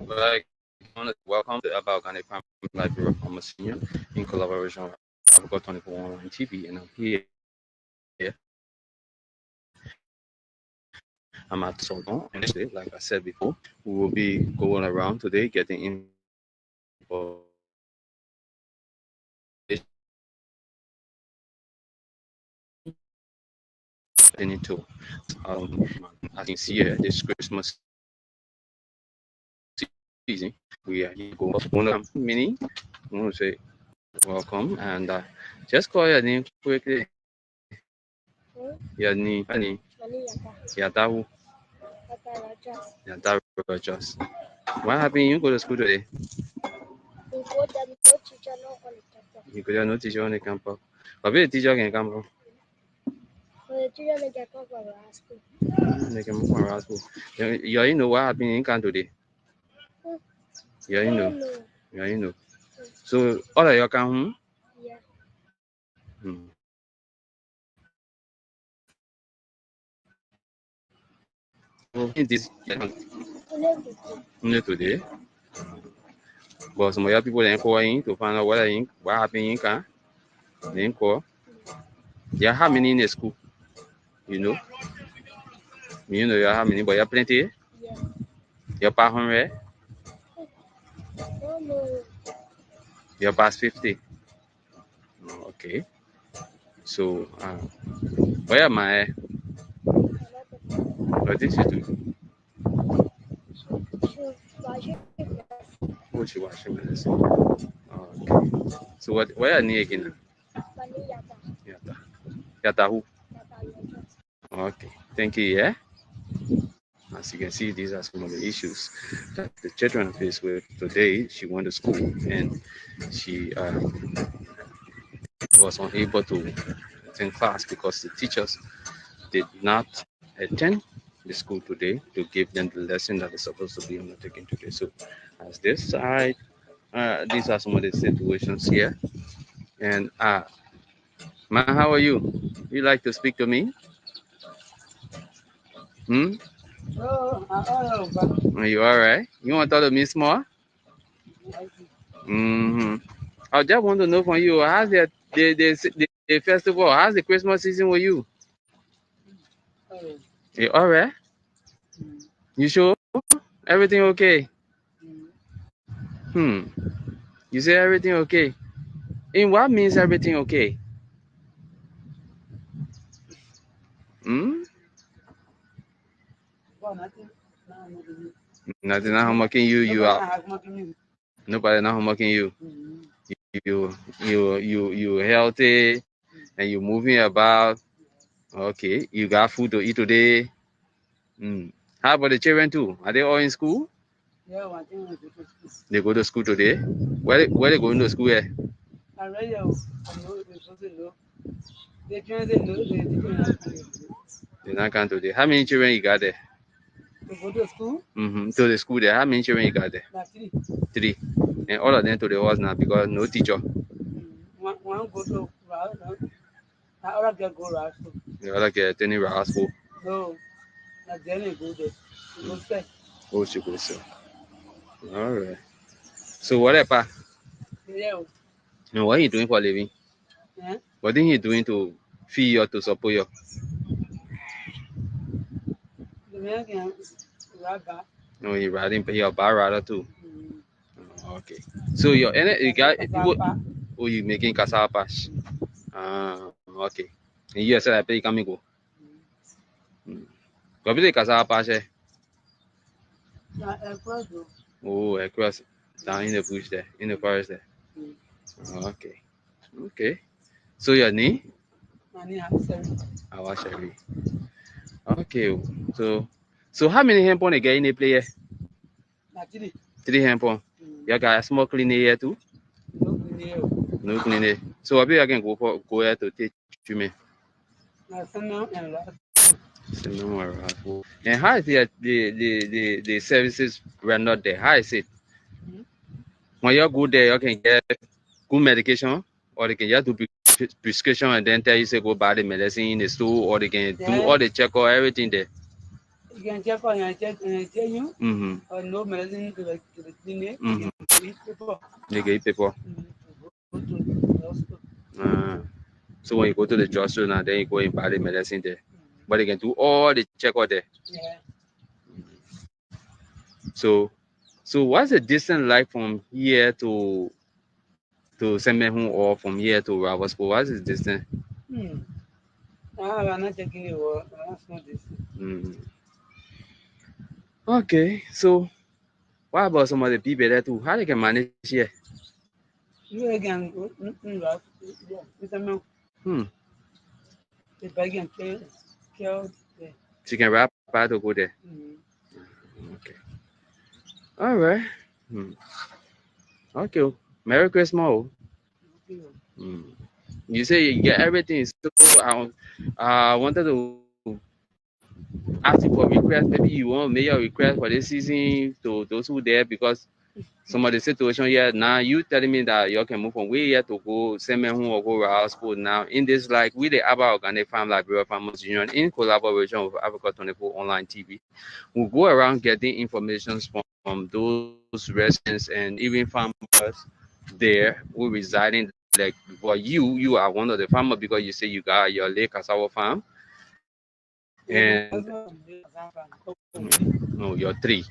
Like, I want to welcome to About Ghana Prime Library. I'm a senior in collaboration with Africa 24 Online TV, and I'm here. I'm at Soton, and today, like I said before, we will be going around today getting information into as you can see here, this Christmas season, we are here going to mini. I want to say welcome and just call your name quickly. Your name, Yatahu, Yatahu Rogers. What happened? You go to school today? You could have no teacher on the campus. But the teacher can come from. They can move from school. You know what happened in Canada today? You know. You know. So all of you come home? Hmm. So in this only today. But some other people then call in to find out what happened in Canada. Then call. There are how many in the school? You know? You know you have how many, but you have plenty? You're past 100? You're past 50? Okay. So, where am I? What did you do? Oh, she washing medicine. Okay. So, where are you again? Yata. Yata who? Okay. Thank you, yeah? As you can see, these are some of the issues that the children face with today. She went to school and she was unable to attend class because the teachers did not attend the school today to give them the lesson that is supposed to be undertaken today. So, as this side, these are some of the situations here. And man, how are you? You like to speak to me? Hmm? Are you all right? You want to talk to me small? Mm-hmm. I just want to know from you, how's the festival? How's the Christmas season with you? You all right? You sure? Everything okay? Hmm. You say everything okay? In what means everything okay? Hmm? Nothing not homeworking you. You are nobody not homeworking you. You healthy and you moving about. Okay. You got food to eat today. Hmm. How about the children too? Are they all in school? They go to school today. Where they going to school at? They not come today. How many children you got there? Mm-hmm. To the school there. How many children you got there? Three. And all of them to the house now because no teacher. The other girl turning around school. Oh, she goes so. All right. So what about? And what are you doing for a living? What are you doing to feed you to support you? No, you riding your bar rather too. Okay. So you got oh you making cassava patch. Okay. And you said I pay coming go. Go be the cassava patch. Oh, across down in the bush there, in the forest there. Okay. Okay. So your name? Our Sherry. Okay. So how many handphone you get in the player? Three handphone. You got a small cleaner here too? No cleaner. So I be I can go here to teach you me. And how is the services rendered there? How is it? When you go there, you can get good medication, or they can just do prescription and then tell you say go buy the medicine in the store, or they can do all the check or everything there. You can check on and check and tell you or no medicine to the clinic. You can eat people. They get people. To go to the hospital. So when you go to the drugstore now, then you go and buy the medicine there. But they can do all the check out there. Yeah. So what's the distance like from here to Semehu or from here to Ravaspo? What's the distance? Hmm. I'm not taking it. That's not this. Mm. Okay, so what about some of the people there too? How they can manage here? You again, right? Yeah. It's a man. Hmm. The bag and kill. Yeah. She can wrap out to go there. Okay. All right. Hmm. Okay. Merry Christmas. Oh. Hmm. You say you get everything. So I wanted to ask you for request. Maybe you want to make your request for this season to those who there because some of the situation here now you telling me that you can move from where here to go send me home or go to our school now in this like with the Abba Organic Farm Liberia Farmers Union in collaboration with Africa 24 Online TV. We go around getting information from those residents and even farmers there who reside in like for you are one of the farmers because you say you got your Lake Cassava farm and no you're three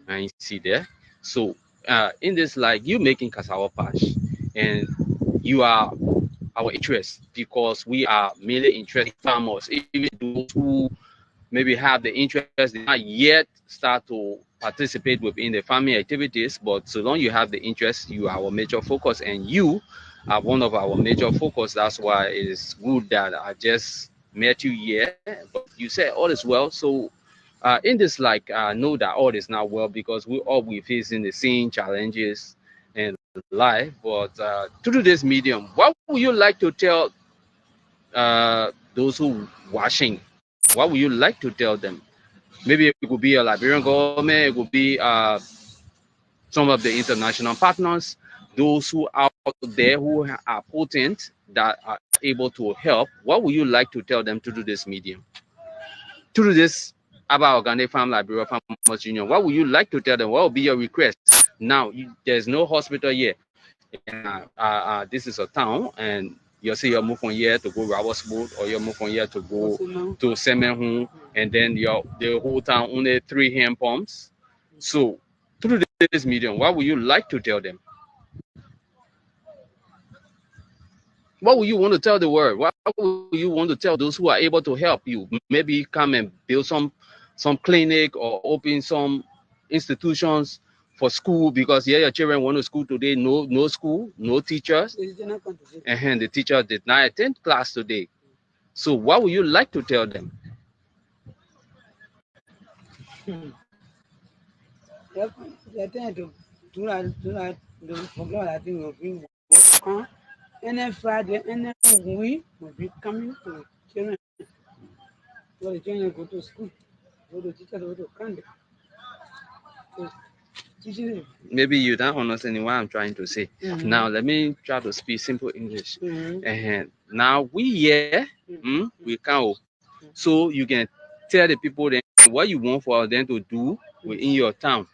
and you see there. So in this like you making cassava patch and you are our interest because we are mainly interested in farmers, even those who maybe have the interest, they not yet start to participate within the farming activities. But so long you have the interest, you are our major focus, and you are one of our major focus. That's why it is good that I just met you here. But you said all is well. So in this, like, know that all is not well because we facing the same challenges in life. But through this medium, what would you like to tell those who watching? What would you like to tell them? Maybe it could be a Liberian government, it could be some of the international partners, those who are out there who are potent that are able to help. What would you like to tell them to do this medium? To do this about Organic Farm Liberia Farmers Union, what would you like to tell them? What would be your request? Now, there's no hospital here, and this is a town, and you say you move from here to go Rawasboot, or you move from here to go to Semenhu, and then the whole town only 3 hand pumps. So, through this medium, what would you like to tell them? What would you want to tell the world? What would you want to tell those who are able to help you? Maybe come and build some clinic or open some institutions for school because here your children want to school today. No school, no teachers, and the teacher did not attend class today. So what would you like to tell them? The thing to the program I think will be on any Friday, any week will be coming to children. So the children go to school, go to teacher, go to country. So teaching Maybe you don't understand what I'm trying to say. Now let me try to speak simple English. And now we here, we can. So you can tell the people then what you want for them to do within your town.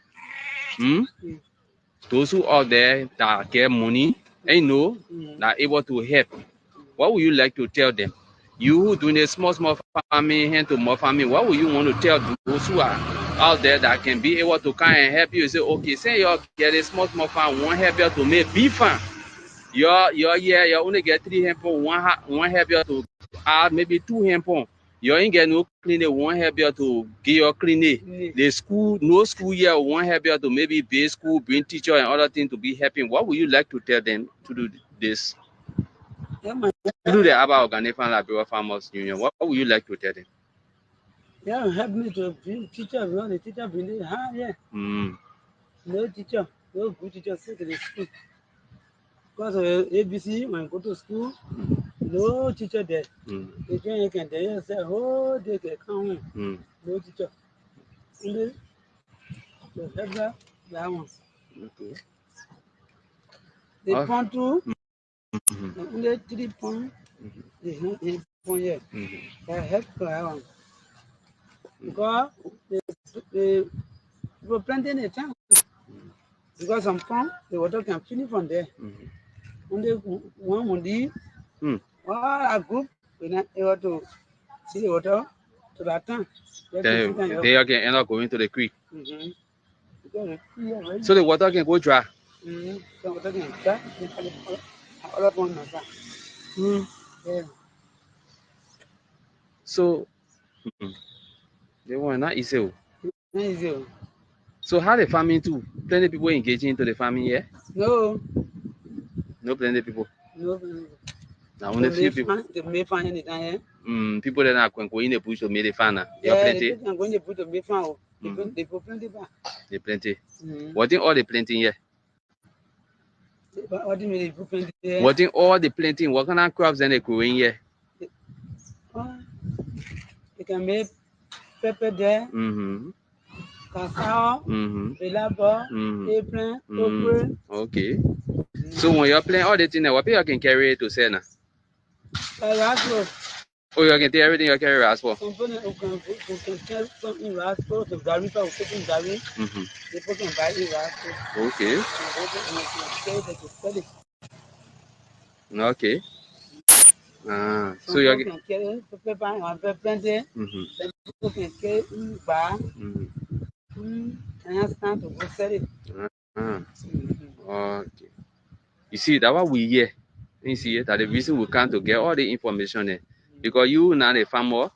Mm? Those who are there that get money and that are able to help. What would you like to tell them? You who doing a small farming, hand to more farming, what would you want to tell those who are out there that can be able to come and help you? Say, okay, say you get a small farm, one help you to make big farm. Your yeah, you only get 3 hand pump, one help you to add maybe 2 hand pump. You ain't get no clinic, one help you to get your clinic. The school, no school year, one help you to maybe base school, bring teacher and other things to be helping. What would you like to tell them to do this? Through the Aba Organic Farm Liberia Farmers Union, what would you like to tell them? yeah, help me to bring teacher, you know, the teacher bring it, yeah. No teacher, no good teacher, sit to the school. Because of ABC, when I go to school, no teacher there. The children can tell you, say, oh, they can come home. No teacher. Only the help that one. Okay. They point to only 3 points. There's no 8 point yet. That help for that one. because the people planting a town. Because some farm, the water can finish from there. When they want to leave, all a group, we not able to see the water to that town. They can end up going to the creek. Mm-hmm. So the water can go dry. Mm-hmm. So water can dry. All of one Yeah. So they want not easy. Not easy. So how the farming too? Plenty people engaging into the farming here? No. No plenty people. No. Now only few people. They may find anytime here. People that are going in the bush to make the farm. Yeah, plenty. the people going to put the may find. They put plenty back. They plenty. What in all the planting here? What do you mean they put plenty here? What in all the planting? What kind of crops then they growing here? You can make pepper there. Cacao, Elabo, apron, okra. Okay. So when you're playing all the things, what people can carry to sell now? Rascal. Oh, you can take everything you carry rascal. Some people can carry something rascal, the Gary, for taking Gary. People can buy it rascal. Okay. They can sell it. Okay. So you can carry pepper and plenty. People can carry bar. And it's time to go sell it. Okay. You see, that what we hear. You see, that the reason we come to get all the information there. Because you not a farmer.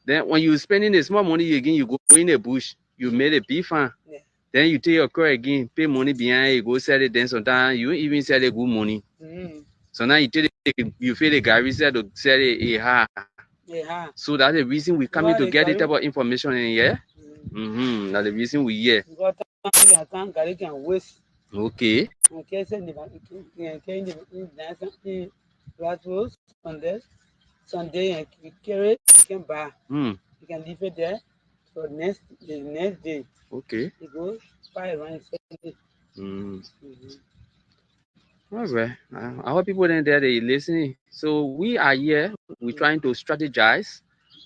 Then when you spending the small money again, you go in the bush, you made a big farm. Yeah. Then you take your crop again, pay money behind, you go sell it. Then sometimes you even sell a good money. So now you take you feel the Gary said to sell it a high. Yeah. So that's the reason we coming to get the type of information in here. That's the reason we here. Gary can waste. Okay. Okay, so Sunday you carry it, you can buy. You can leave it there. So the next day. Okay. You go buy around Sunday. All right. I hope people in there they listening. So we are here. We're trying to strategize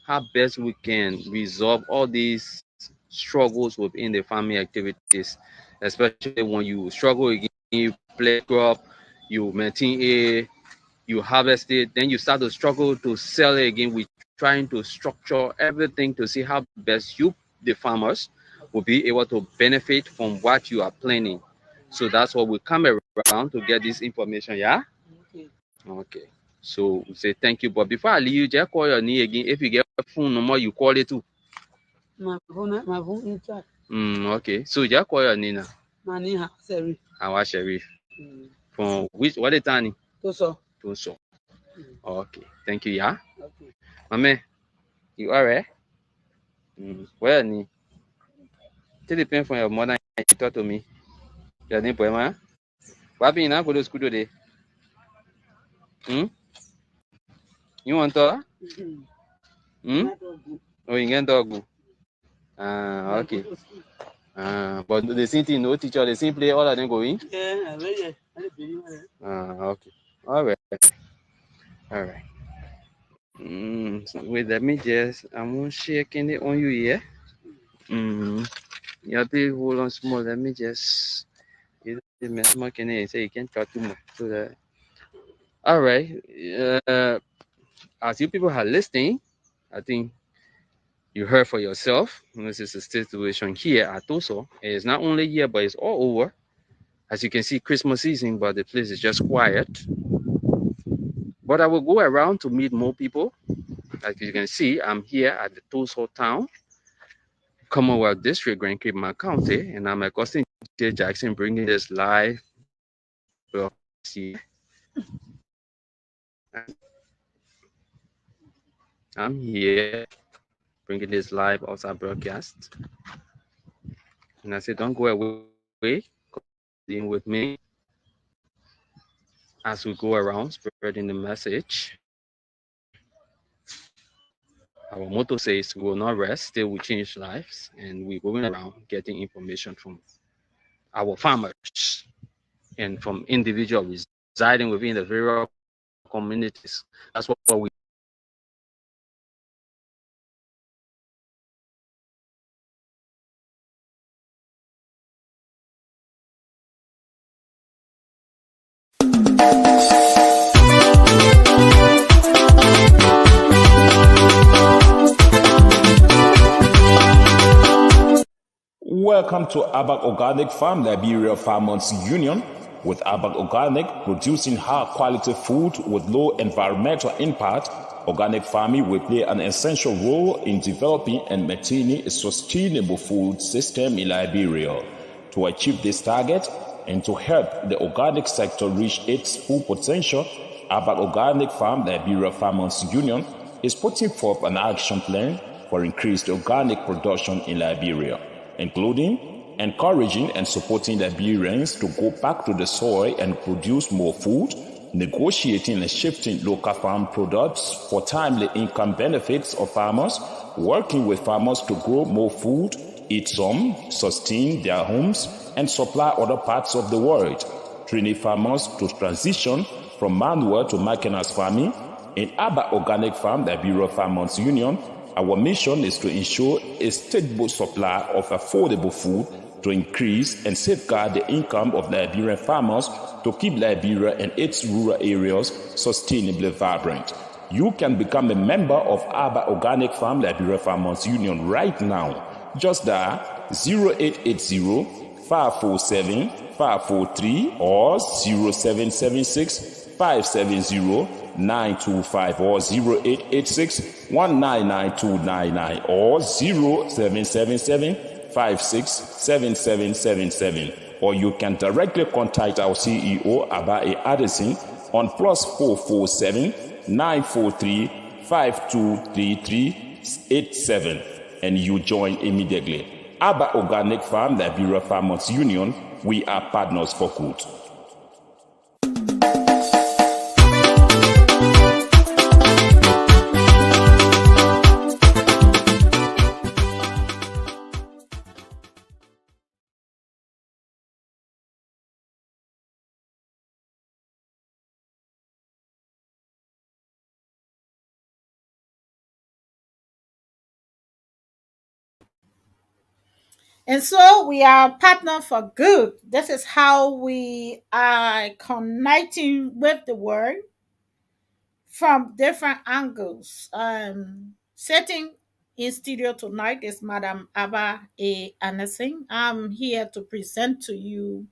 how best we can resolve all these struggles within the farming activities, especially when you struggle again, you play crop, you maintain it, you harvest it, then you start to struggle to sell it again. We're trying to structure everything to see how best you, the farmers, will be able to benefit from what you are planning. So that's what we come around to get this information, yeah? Okay. So we say thank you. But before I leave you, just call your name again. If you get a phone number, you call it too. My phone inside. Okay. So just call your name now. My name is Sherif. Awa Sherif. From which what the town? Toso. Toso. Okay. Thank you, yeah? Okay. Mame, you alright? Where ni? Take the pen from your mother and you talk to me. Your name poema? What happened? You not go to school today? You want to? Oh, you can talk. Okay. But the same thing, no teacher, the same play, all of them going? Yeah, really. Okay. All right. All right. So wait, let me just, I'm shaking it on you here. Yeah, please hold on small. Let me just, small can I say you can't talk too much. So that, all right. As you people are listening, I think you heard for yourself. This is the situation here at Toso. It's not only here, but it's all over. As you can see, Christmas season, but the place is just quiet. But I will go around to meet more people. As you can see, I'm here at the Toso town, Commonwealth District, Grand Cape County, and I'm accosting J. Jackson, bringing this live broadcast here. I'm here bringing this live outside broadcast. And I said, don't go away, in with me as we go around spreading the message. Our motto says we will not rest till we change lives, and we're going around getting information from our farmers and from individuals residing within the various communities. That's what we welcome to Abak Organic Farm Liberia Farmers Union. With Abak Organic producing high quality food with low environmental impact, organic farming will play an essential role in developing and maintaining a sustainable food system in Liberia. To achieve this target and to help the organic sector reach its full potential, Abak Organic Farm Liberia Farmers Union is putting forth an action plan for increased organic production in Liberia, including encouraging and supporting Liberians to go back to the soil and produce more food, negotiating and shifting local farm products for timely income benefits of farmers, working with farmers to grow more food, eat some, sustain their homes, and supply other parts of the world, training farmers to transition from manual to mechanized farming. In Abba Organic Farm, the Liberia Farmers Union, our mission is to ensure a stable supply of affordable food to increase and safeguard the income of Liberian farmers to keep Liberia and its rural areas sustainably vibrant. You can become a member of Abba Organic Farm Liberia Farmers Union right now. Just dial 0880 547 543 or 0776 570 925 or 0886 199 or 0777 567777, or you can directly contact our CEO Abae Addison on +447 943 523387 and you join immediately. Abba Organic Farm Liberia Farmers Union, we are partners for good. And so we are partner for good. This is how we are connecting with the world from different angles. Sitting in studio tonight is Madam Abba A. Anderson. I'm here to present to you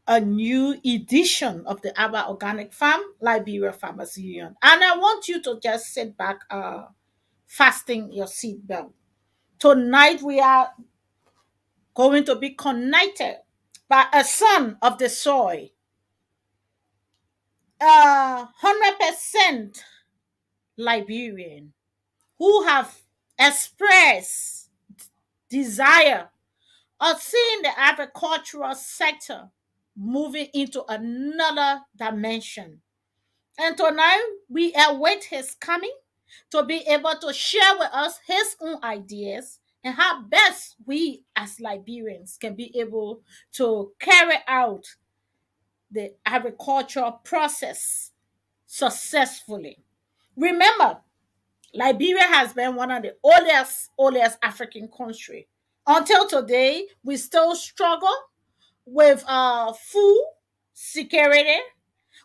a new edition of the Abba Organic Farm Liberia Farmers Union. And I want you to just sit back, fasten your seatbelt. Tonight we are going to be connected by a son of the soil, 100% Liberian, who have expressed desire of seeing the agricultural sector moving into another dimension. And tonight we await his coming to be able to share with us his own ideas and how best we as Liberians can be able to carry out the agricultural process successfully. Remember, Liberia has been one of the oldest African country. Until today, we still struggle with food security.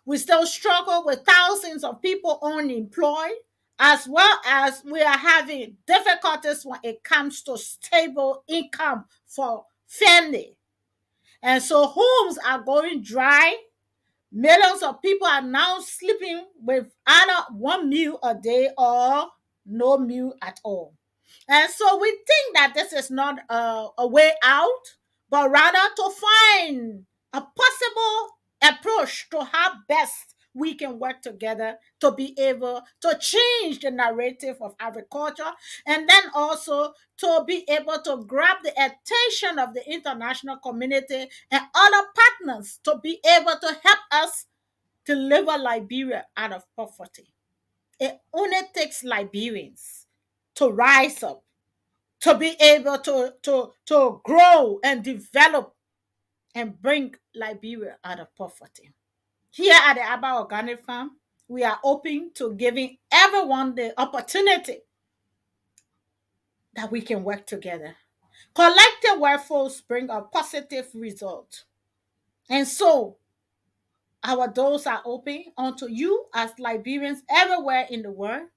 We still struggle with thousands of people unemployed, as well as we are having difficulties when it comes to stable income for family. And so homes are going dry. Millions of people are now sleeping with either one meal a day or no meal at all. And so we think that this is not a way out, but rather to find a possible approach to how best we can work together to be able to change the narrative of agriculture, and then also to be able to grab the attention of the international community and other partners to be able to help us deliver Liberia out of poverty. It only takes Liberians to rise up, to be able to grow and develop and bring Liberia out of poverty. Here at the Abba Organic Farm, we are open to giving everyone the opportunity that we can work together. Collective efforts bring a positive result. And so our doors are open unto you as Liberians everywhere in the world.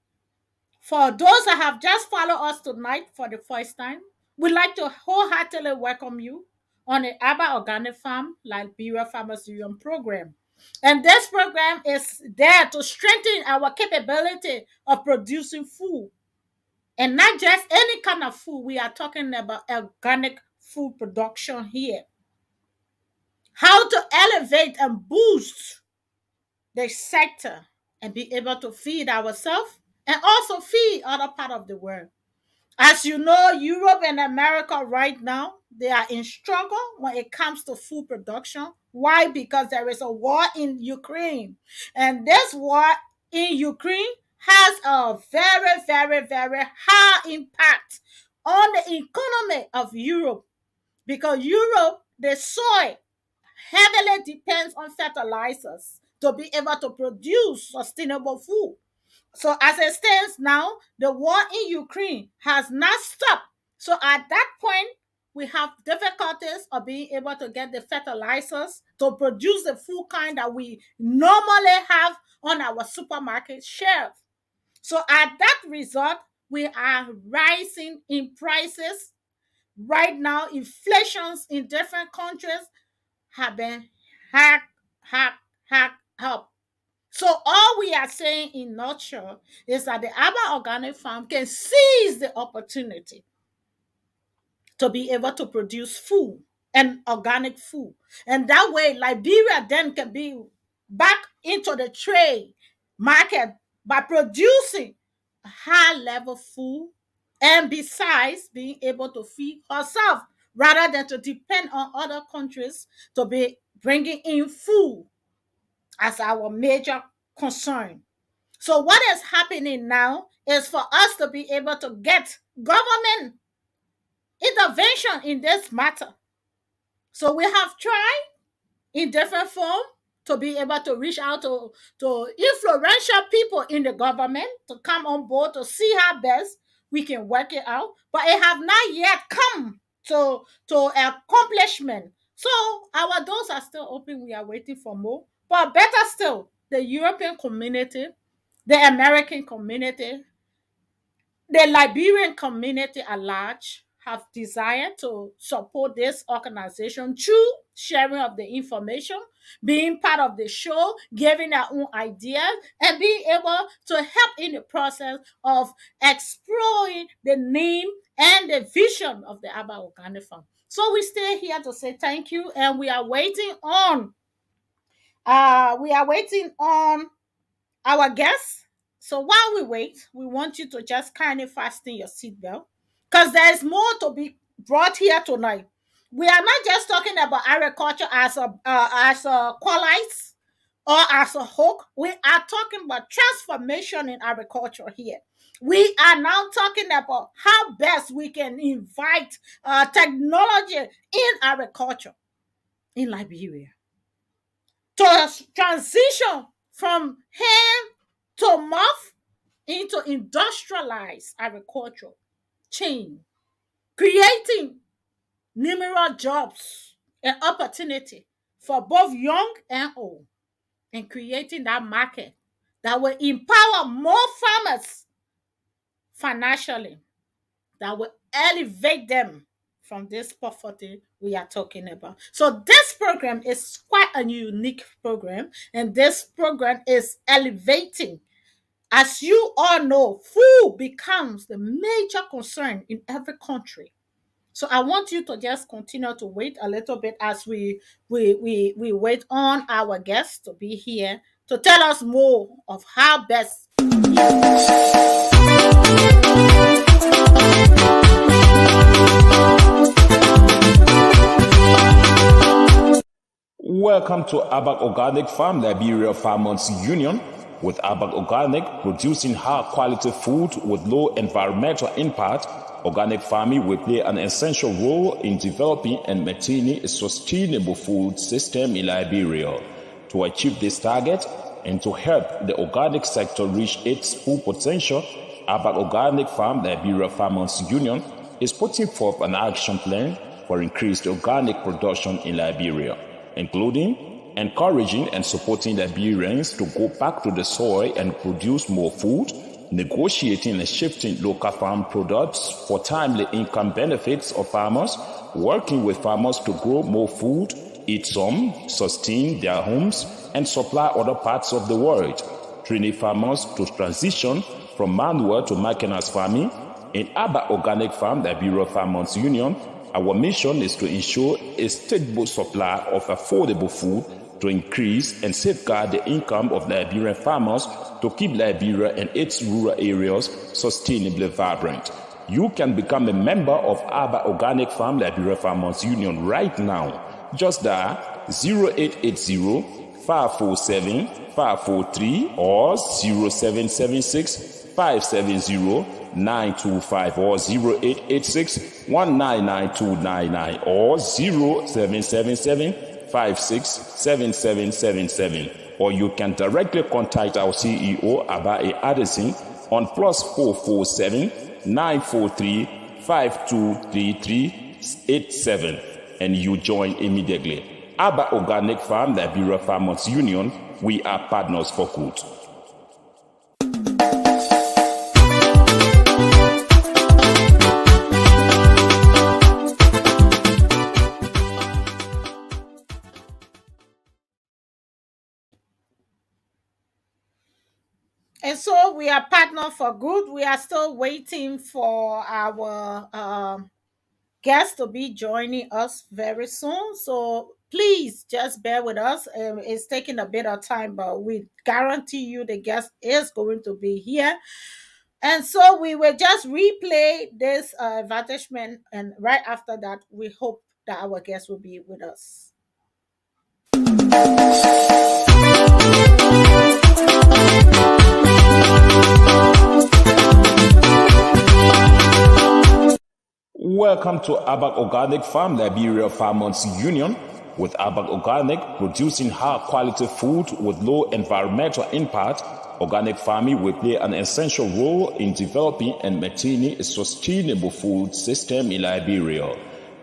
For those that have just followed us tonight for the first time, We'd like to wholeheartedly welcome you on the ABBA Organic Farm Liberia Farmers Union program. And this program is there to strengthen our capability of producing food. And not just any kind of food, we are talking about organic food production here. How to elevate and boost the sector and be able to feed ourselves and also feed other part of the world. As you know, Europe and America right now, they are in struggle when it comes to food production. Why? Because there is a war in Ukraine. And this war in Ukraine has a very, very, very high impact on the economy of Europe. Because Europe, the soil heavily depends on fertilizers to be able to produce sustainable food. So as it stands now, the war in Ukraine has not stopped. So at that point, we have difficulties of being able to get the fertilizers to produce the food kind that we normally have on our supermarket shelf. So at that result, we are rising in prices. Right now, inflations in different countries have been hacked up. So all we are saying in nutshell is that the ABBA Organic Farm can seize the opportunity to be able to produce food and organic food. And that way, Liberia then can be back into the trade market by producing high-level food and besides being able to feed herself rather than to depend on other countries to be bringing in food as our major concern. So what is happening now is for us to be able to get government intervention in this matter. So we have tried in different form to be able to reach out to influential people in the government to come on board to see how best we can work it out. But it have not yet come to accomplishment. So our doors are still open. We are waiting for more. But better still, the European community, the American community, the Liberian community at large have desired to support this organization through sharing of the information, being part of the show, giving their own ideas, and being able to help in the process of exploring the name and the vision of the ABBA Organic Farm. So we stay here to say thank you, and we are waiting on our guests. So while we wait, we want you to just kindly fasten your seatbelt because there is more to be brought here tonight. We are not just talking about agriculture as a qualities or as a hook. We are talking about transformation in agriculture here. We are now talking about how best we can invite technology in agriculture in Liberia to transition from hand to mouth into industrialized agriculture chain, creating numerous jobs and opportunity for both young and old, and creating that market that will empower more farmers financially, that will elevate them from this poverty we are talking about. So this program is quite a unique program, and this program is elevating. As you all know, food becomes the major concern in every country. So I want you to just continue to wait a little bit as we wait on our guests to be here to tell us more of how best. Welcome to ABBA Organic Farm Liberia Farmers Union. With ABBA Organic producing high-quality food with low environmental impact, organic farming will play an essential role in developing and maintaining a sustainable food system in Liberia. To achieve this target and to help the organic sector reach its full potential, ABBA Organic Farm Liberia Farmers Union is putting forth an action plan for increased organic production in Liberia, including encouraging and supporting Liberians to go back to the soil and produce more food, negotiating and shifting local farm products for timely income benefits of farmers, working with farmers to grow more food, eat some, sustain their homes, and supply other parts of the world, training farmers to transition from manual to mechanized farming. In Aba Organic Farm, Liberia Farmers Union, our mission is to ensure a stable supply of affordable food to increase and safeguard the income of Liberian farmers to keep Liberia and its rural areas sustainably vibrant. You can become a member of Aba Organic Farm Liberia Farmers Union right now. Just dial 0880 547 543 or 0776 570 925 or 0886 199299 or 0777 567777, or you can directly contact our CEO Abae Addison on +447 943 523387 and you join immediately. Aba Organic Farm Liberia Farmers Union, we are partners for good. And so we are partner for good. We are still waiting for our guest to be joining us very soon. So please just bear with us. It's taking a bit of time, but we guarantee you the guest is going to be here. And so we will just replay this advertisement, and right after that, we hope that our guest will be with us. Welcome to Abak Organic Farm Liberia Farmers Union. With Abak Organic producing high quality food with low environmental impact, organic farming will play an essential role in developing and maintaining a sustainable food system in Liberia.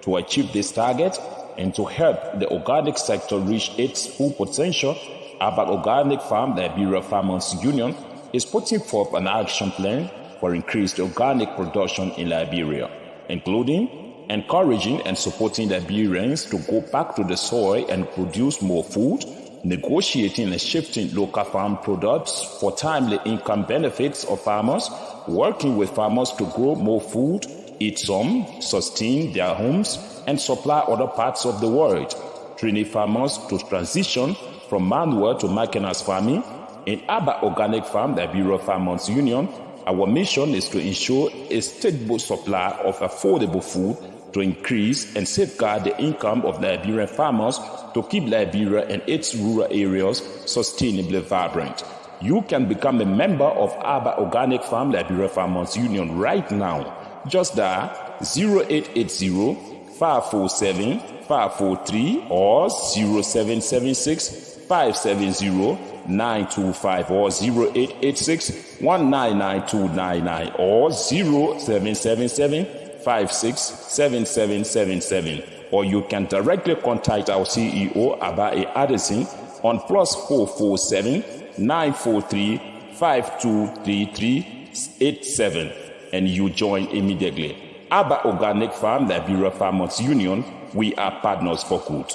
To achieve this target and to help the organic sector reach its full potential, Abak Organic Farm Liberia Farmers Union is putting forth an action plan for increased organic production in Liberia, including encouraging and supporting Liberians to go back to the soil and produce more food, negotiating and shifting local farm products for timely income benefits of farmers, working with farmers to grow more food, eat some, sustain their homes, and supply other parts of the world, training farmers to transition from manual to mechanized farming. In Aba Organic Farm Liberia Farmers Union, our mission is to ensure a stable supply of affordable food to increase and safeguard the income of Liberian farmers to keep Liberia and its rural areas sustainably vibrant. You can become a member of Aba Organic Farm Liberia Farmers Union right now. Just dial 0880 547 543 or 0776 570 925 or 0886 199299 or 0777 567777, or you can directly contact our CEO Abae Addison on +447 943 523387 and you join immediately. Aba Organic Farm Liberia Farmers Union, we are partners for good.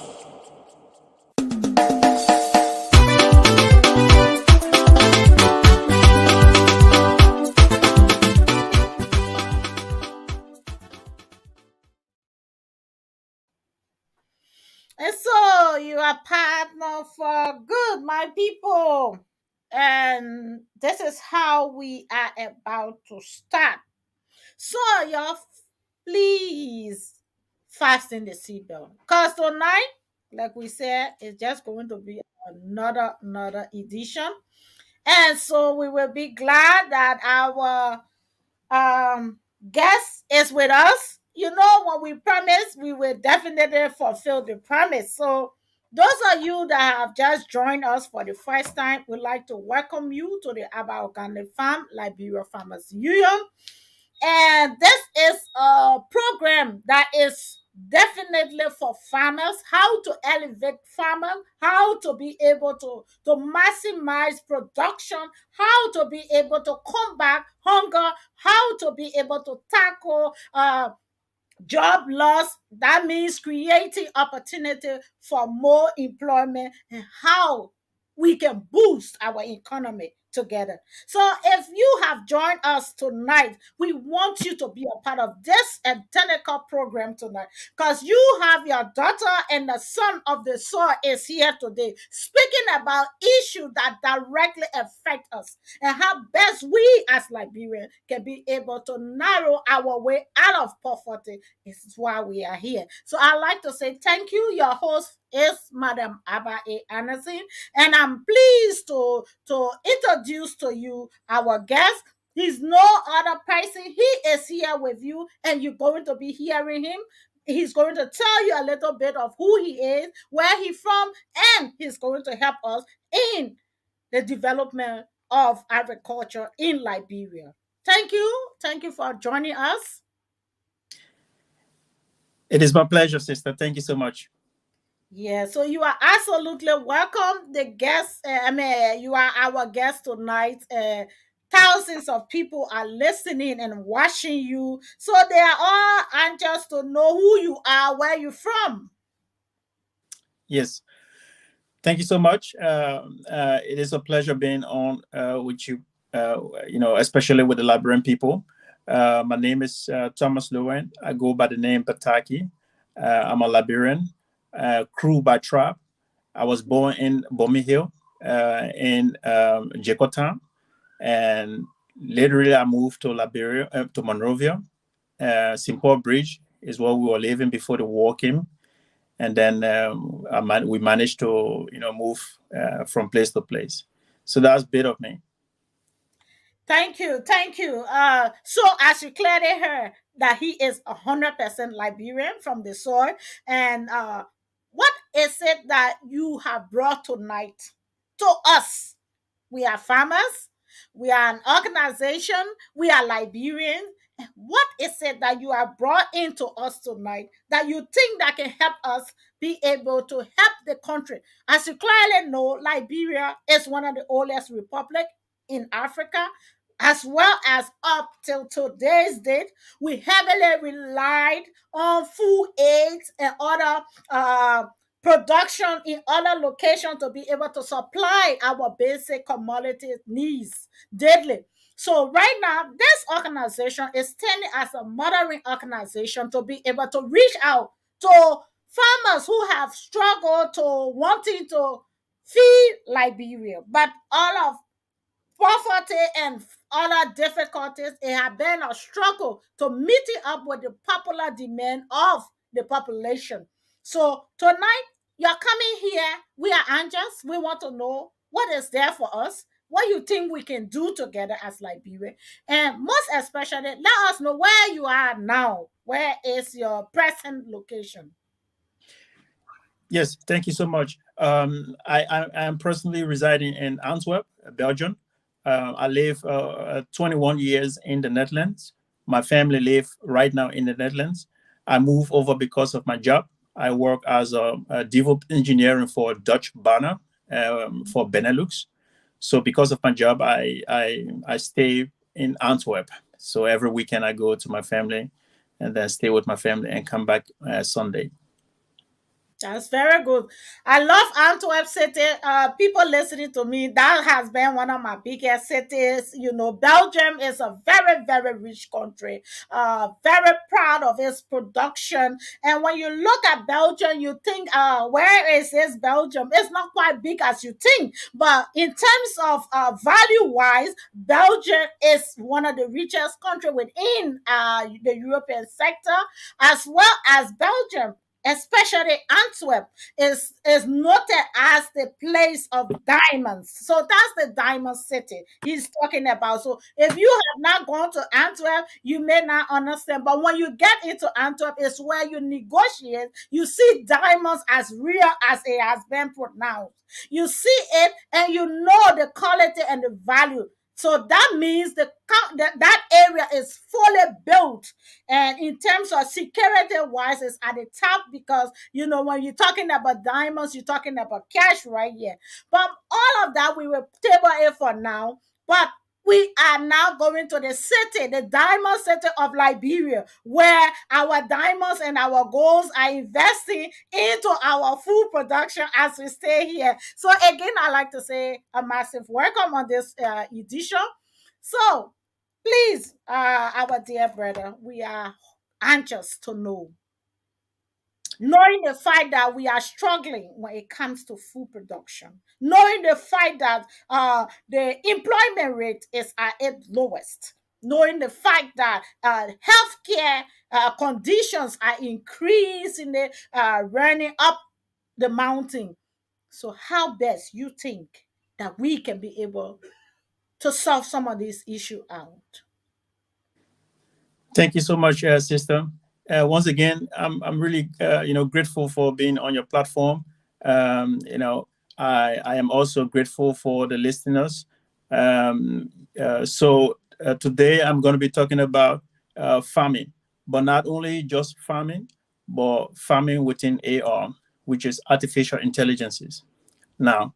And so you are partner for good, my people. And this is how we are about to start. So y'all, please fasten the seatbelt. Because tonight, like we said, it's just going to be another edition. And so we will be glad that our guest is with us. You know, when we promise, we will definitely fulfill the promise. So those of you that have just joined us for the first time, we'd like to welcome you to the Aba Organic Farm Liberia Farmers Union. And this is a program that is definitely for farmers, how to elevate farmers, how to be able to maximize production, how to be able to combat hunger, how to be able to tackle job loss. That means creating opportunity for more employment, and how we can boost our economy together. So if you have joined us tonight, we want you to be a part of this technical program tonight, because you have your daughter and the son of the soil is here today speaking about issues that directly affect us, and how best we as Liberians can be able to narrow our way out of poverty. This is why we are here. So I'd like to say thank you. Your host is Madam Abba A. Anderson, and I'm pleased to introduce to you our guest. He's no other person. He is here with you, and you're going to be hearing him. He's going to tell you a little bit of who he is, where he's from, and he's going to help us in the development of agriculture in Liberia. Thank you. Thank you for joining us. It is my pleasure, sister. Thank you so much. Yeah, so you are absolutely welcome. The guest, you are our guest tonight. Thousands of people are listening and watching you, so they are all anxious to know who you are, where you're from. Yes. Thank you so much. It is a pleasure being on with you, especially with the Liberian people. My name is Thomas Lowen. I go by the name Bataki. I'm a Liberian, crew by tribe. I was born in Bomi Hill in Jekotown, and literally I moved to Liberia, to Monrovia. Simcoe Bridge is where we were living before the war came, and then we managed to move from place to place. So that's a bit of me. Thank you, thank you. So as you clearly heard that he is 100% Liberian from the soil, and what is it that you have brought tonight to us? We are farmers. We are an organization. We are Liberians. What is it that you have brought into us tonight that you think that can help us be able to help the country? As you clearly know, Liberia is one of the oldest republics in Africa, as well as up till today's date. We heavily relied on food aids and other production in other locations to be able to supply our basic commodity needs daily. So right now, this organization is standing as a mothering organization to be able to reach out to farmers who have struggled to wanting to feed Liberia, but all of poverty and other difficulties, it has been a struggle to meet it up with the popular demand of the population. So tonight, you're coming here. We are anxious. We want to know what is there for us, what you think we can do together as Liberia, and most especially, let us know where you are now. Where is your present location? Yes, thank you so much. I am personally residing in Antwerp, Belgium. I live 21 years in the Netherlands. My family live right now in the Netherlands. I moved over because of my job. I work as a develop engineering for Dutch Banner for Benelux. So because of my job, I stay in Antwerp. So every weekend I go to my family and then stay with my family and come back Sunday. That's very good. I love Antwerp City. People listening to me, that has been one of my biggest cities. You know, Belgium is a very, very rich country. Very proud of its production. And when you look at Belgium, you think, where is this Belgium? It's not quite big as you think. But in terms of value-wise, Belgium is one of the richest countries within the European sector, as well as Belgium, especially Antwerp, is noted as the place of diamonds. So that's the diamond city he's talking about. So if you have not gone to Antwerp, you may not understand. But when you get into Antwerp, it's where you negotiate. You see diamonds as real as it has been pronounced. You see it and you know the quality and the value. So that means that area is fully built. And in terms of security wise, it's at the top because, when you're talking about diamonds, you're talking about cash right here. But all of that, we will table it for now. But we are now going to the city, the diamond city of Liberia, where our diamonds and our golds are investing into our food production as we stay here. So again, I'd like to say a massive welcome on this edition. So please, our dear brother, we are anxious to know, knowing the fact that we are struggling when it comes to food production, knowing the fact that the employment rate is at its lowest, knowing the fact that healthcare conditions are increasingly running up the mountain. So, how best you think that we can be able to solve some of these issues out? Thank you so much, sister. Once again, I'm really grateful for being on your platform. I am also grateful for the listeners. Today I'm going to be talking about farming, but not only just farming, but farming within AR, which is artificial intelligences. Now,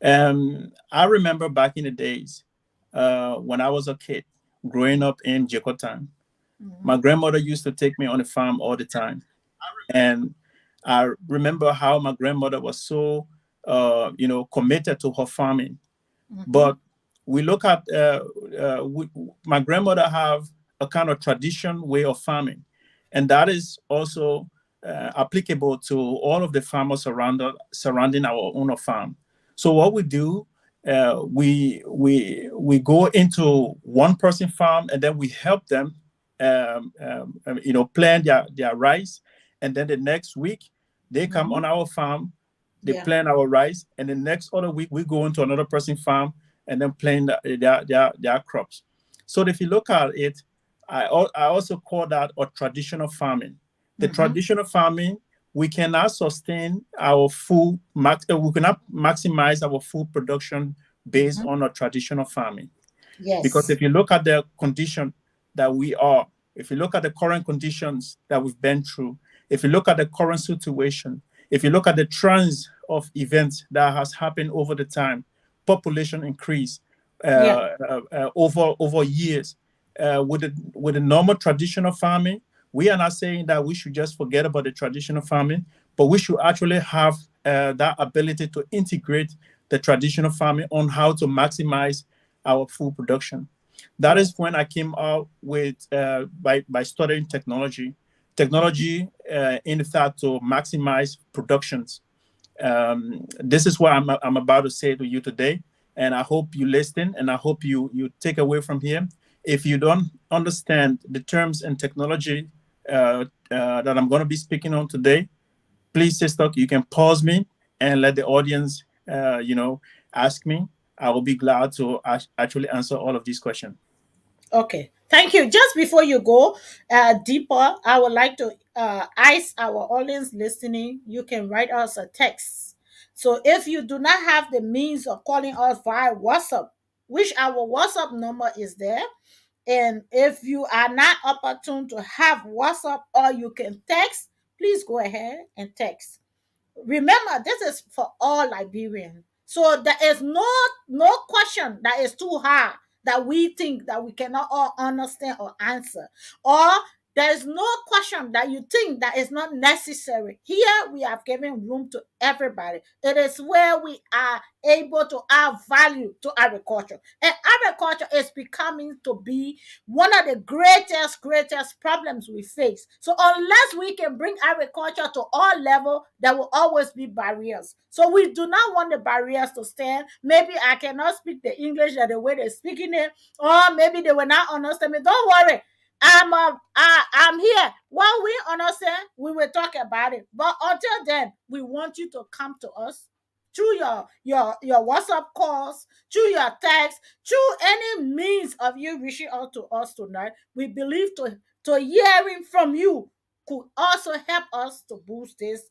I remember back in the days when I was a kid growing up in Jakarta. My grandmother used to take me on the farm all the time. And I remember how my grandmother was so, committed to her farming. But we look at, my grandmother have a kind of tradition way of farming. And that is also applicable to all of the farmers surrounding our own farm. So what we do, we go into one person farm and then we help them plant their rice, and then the next week they come on our farm, they plant our rice, and the next other week we go into another person's farm and then plant their crops. So if you look at it, I also call that a traditional farming. The traditional farming, we cannot sustain our food, we cannot maximize our food production based on a traditional farming. Yes. Because if you look at the condition that we are, if you look at the current conditions that we've been through, if you look at the current situation, if you look at the trends of events that has happened over the time, population increase over years, with the normal traditional farming, we are not saying that we should just forget about the traditional farming, but we should actually have that ability to integrate the traditional farming on how to maximize our food production. That is when I came out with by studying technology in fact to maximize productions. This is what I'm about to say to you today, and I hope you listen, and I hope you take away from here. If you don't understand the terms and technology that I'm going to be speaking on today, please, sister, you can pause me and let the audience, ask me. I will be glad to actually answer all of these questions. Okay, thank you. Just before you go deeper, I would like to ask our audience listening, you can write us a text. So if you do not have the means of calling us via WhatsApp, which our WhatsApp number is there, and if you are not opportune to have WhatsApp or you can text, please go ahead and text. Remember, this is for all Liberians. So there is no question that is too hard that we think that we cannot all understand or answer. Or there is no question that you think that is not necessary. Here we have given room to everybody. It is where we are able to add value to agriculture. And agriculture is becoming to be one of the greatest problems we face. So unless we can bring agriculture to all level, there will always be barriers. So we do not want the barriers to stand. Maybe I cannot speak the English the way they're speaking it, or maybe they will not understand me. Don't worry. I'm here. When we understand, we will talk about it. But until then, we want you to come to us through your WhatsApp calls, through your text, through any means of you reaching out to us tonight. We believe to hearing from you could also help us to boost this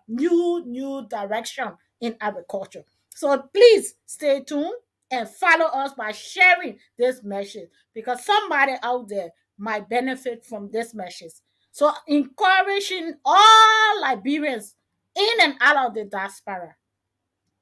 new direction in agriculture. So please stay tuned. and follow us by sharing this message, because somebody out there might benefit from this message. So encouraging all Liberians in and out of the diaspora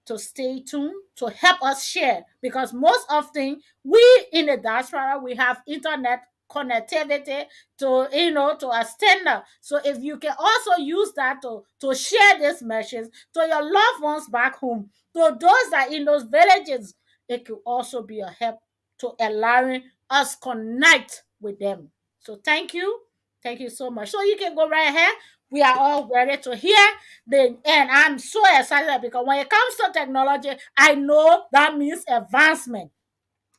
to stay tuned, to help us share, because most often we in the diaspora, we have internet connectivity to, to a standard. So if you can also use that to share this message to your loved ones back home, to those that in those villages, it could also be a help to allowing us connect with them. So thank you so much. So you can go right ahead. We are all ready to hear and I'm so excited because when it comes to technology, I know that means advancement.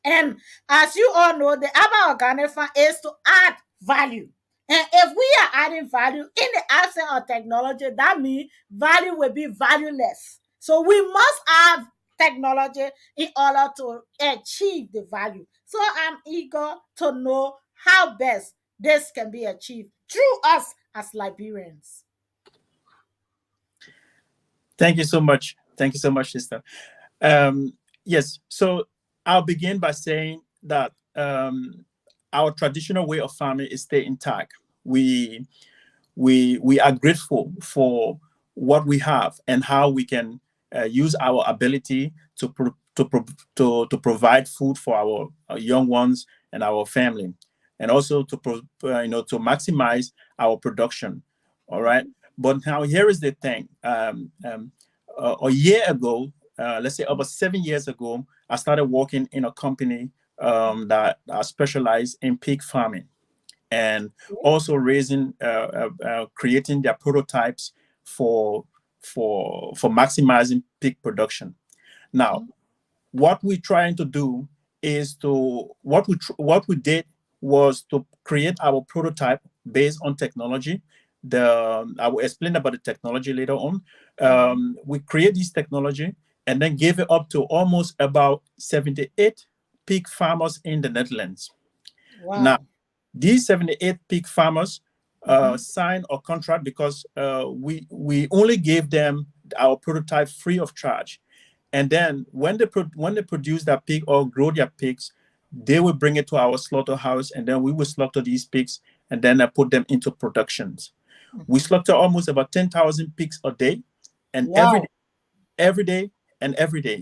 And as you all know, the Abba Organic Fund is to add value. And if we are adding value in the absence of technology, that means value will be valueless. So we must have technology in order to achieve the value. So I'm eager to know how best this can be achieved through us as Liberians. Thank you so much. Thank you so much, sister. Um, yes, so I'll begin by saying that our traditional way of farming is still intact. We are grateful for what we have and how we can use our ability to provide food for our young ones and our family, and also to maximize our production. All right, but now here is the thing. A year ago, let's say about 7 years ago, I started working in a company that specialized in pig farming, and also creating their prototypes for maximizing pig production. Now, what we're trying to do is what we did was to create our prototype based on technology. I will explain about the technology later on. We create this technology and then gave it up to almost about 78 pig farmers in the Netherlands. Wow. Now, these 78 pig farmers signed a contract because we only gave them our prototype free of charge. And then when they produce that pig or grow their pigs, they will bring it to our slaughterhouse, and then we will slaughter these pigs and then put them into productions. We slaughter almost about 10,000 pigs a day, and Wow. every day,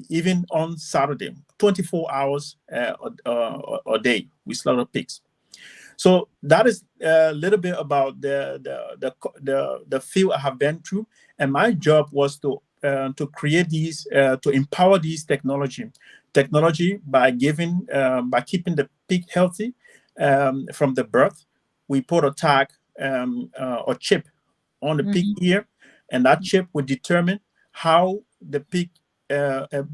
even on Saturday, 24 hours a day, we slaughter pigs. So that is a little bit about the field I have been through, and my job was to create these, to empower these technology by keeping the pig healthy from the birth. We put a tag or chip on the pig ear, and that chip would determine how the pig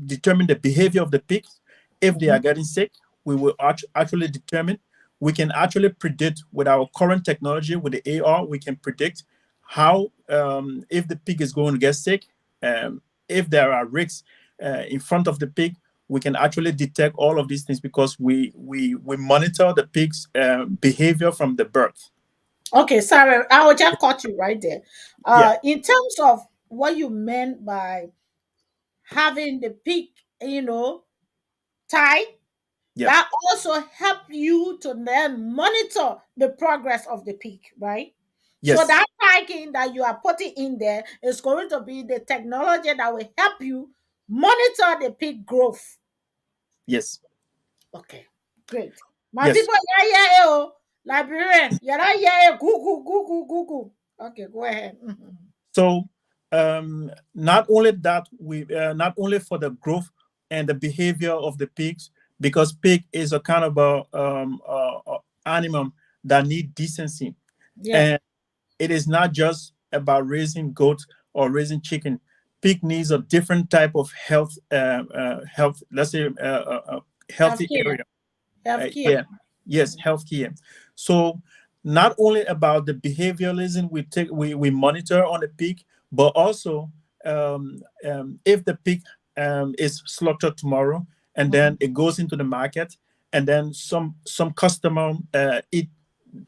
determine the behavior of the pigs. If they are getting sick, we will actually determine. We can actually predict with our current technology, with the AR, we can predict how, if the pig is going to get sick, if there are risks in front of the pig, we can actually detect all of these things because we monitor the pig's behavior from the birth. Okay, sorry, I will just cut you right there. Yeah. In terms of what you meant by having the pig, tied, Yeah. that also help you to then monitor the progress of the pig, right? So Yes. that tagging that you are putting in there is going to be the technology that will help you monitor the pig growth. Yes. Okay, great. My Yes. people, yeah, oh, Liberian, yeah, Google. Okay, go ahead. So not only that, we not only for the growth and the behavior of the pigs, because pig is a kind of animal that need decency, Yeah, and it is not just about raising goats or raising chicken. Pig needs a different type of health. Let's say healthy healthcare, area. healthcare. Yeah, yes, healthcare. So not only about the behavioralism we monitor on the pig, but also if the pig is slaughtered tomorrow and then it goes into the market, and then some customer eat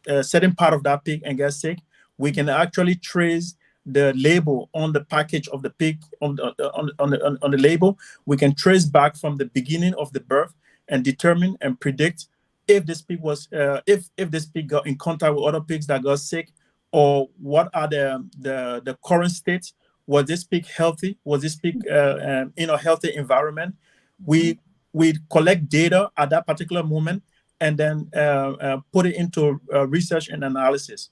a certain part of that pig and get sick, we can actually trace the label on the package of the pig on the label, we can trace back from the beginning of the birth and determine and predict if this pig was if this pig got in contact with other pigs that got sick, or what are the current states. Was this pig healthy? Was this pig in a healthy environment? We we collect data at that particular moment and then put it into research and analysis.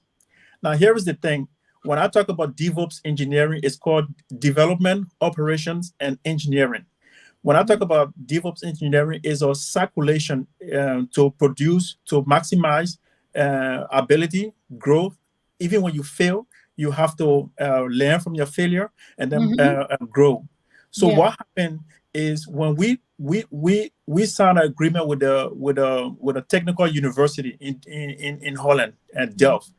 Now, here is the thing. When I talk about DevOps engineering, it's called development, operations, and engineering. When I talk about DevOps engineering, is a circulation to produce, to maximize ability, growth. Even when you fail, you have to learn from your failure and then grow. So what happened is when we signed an agreement with a technical university in Holland at Delft.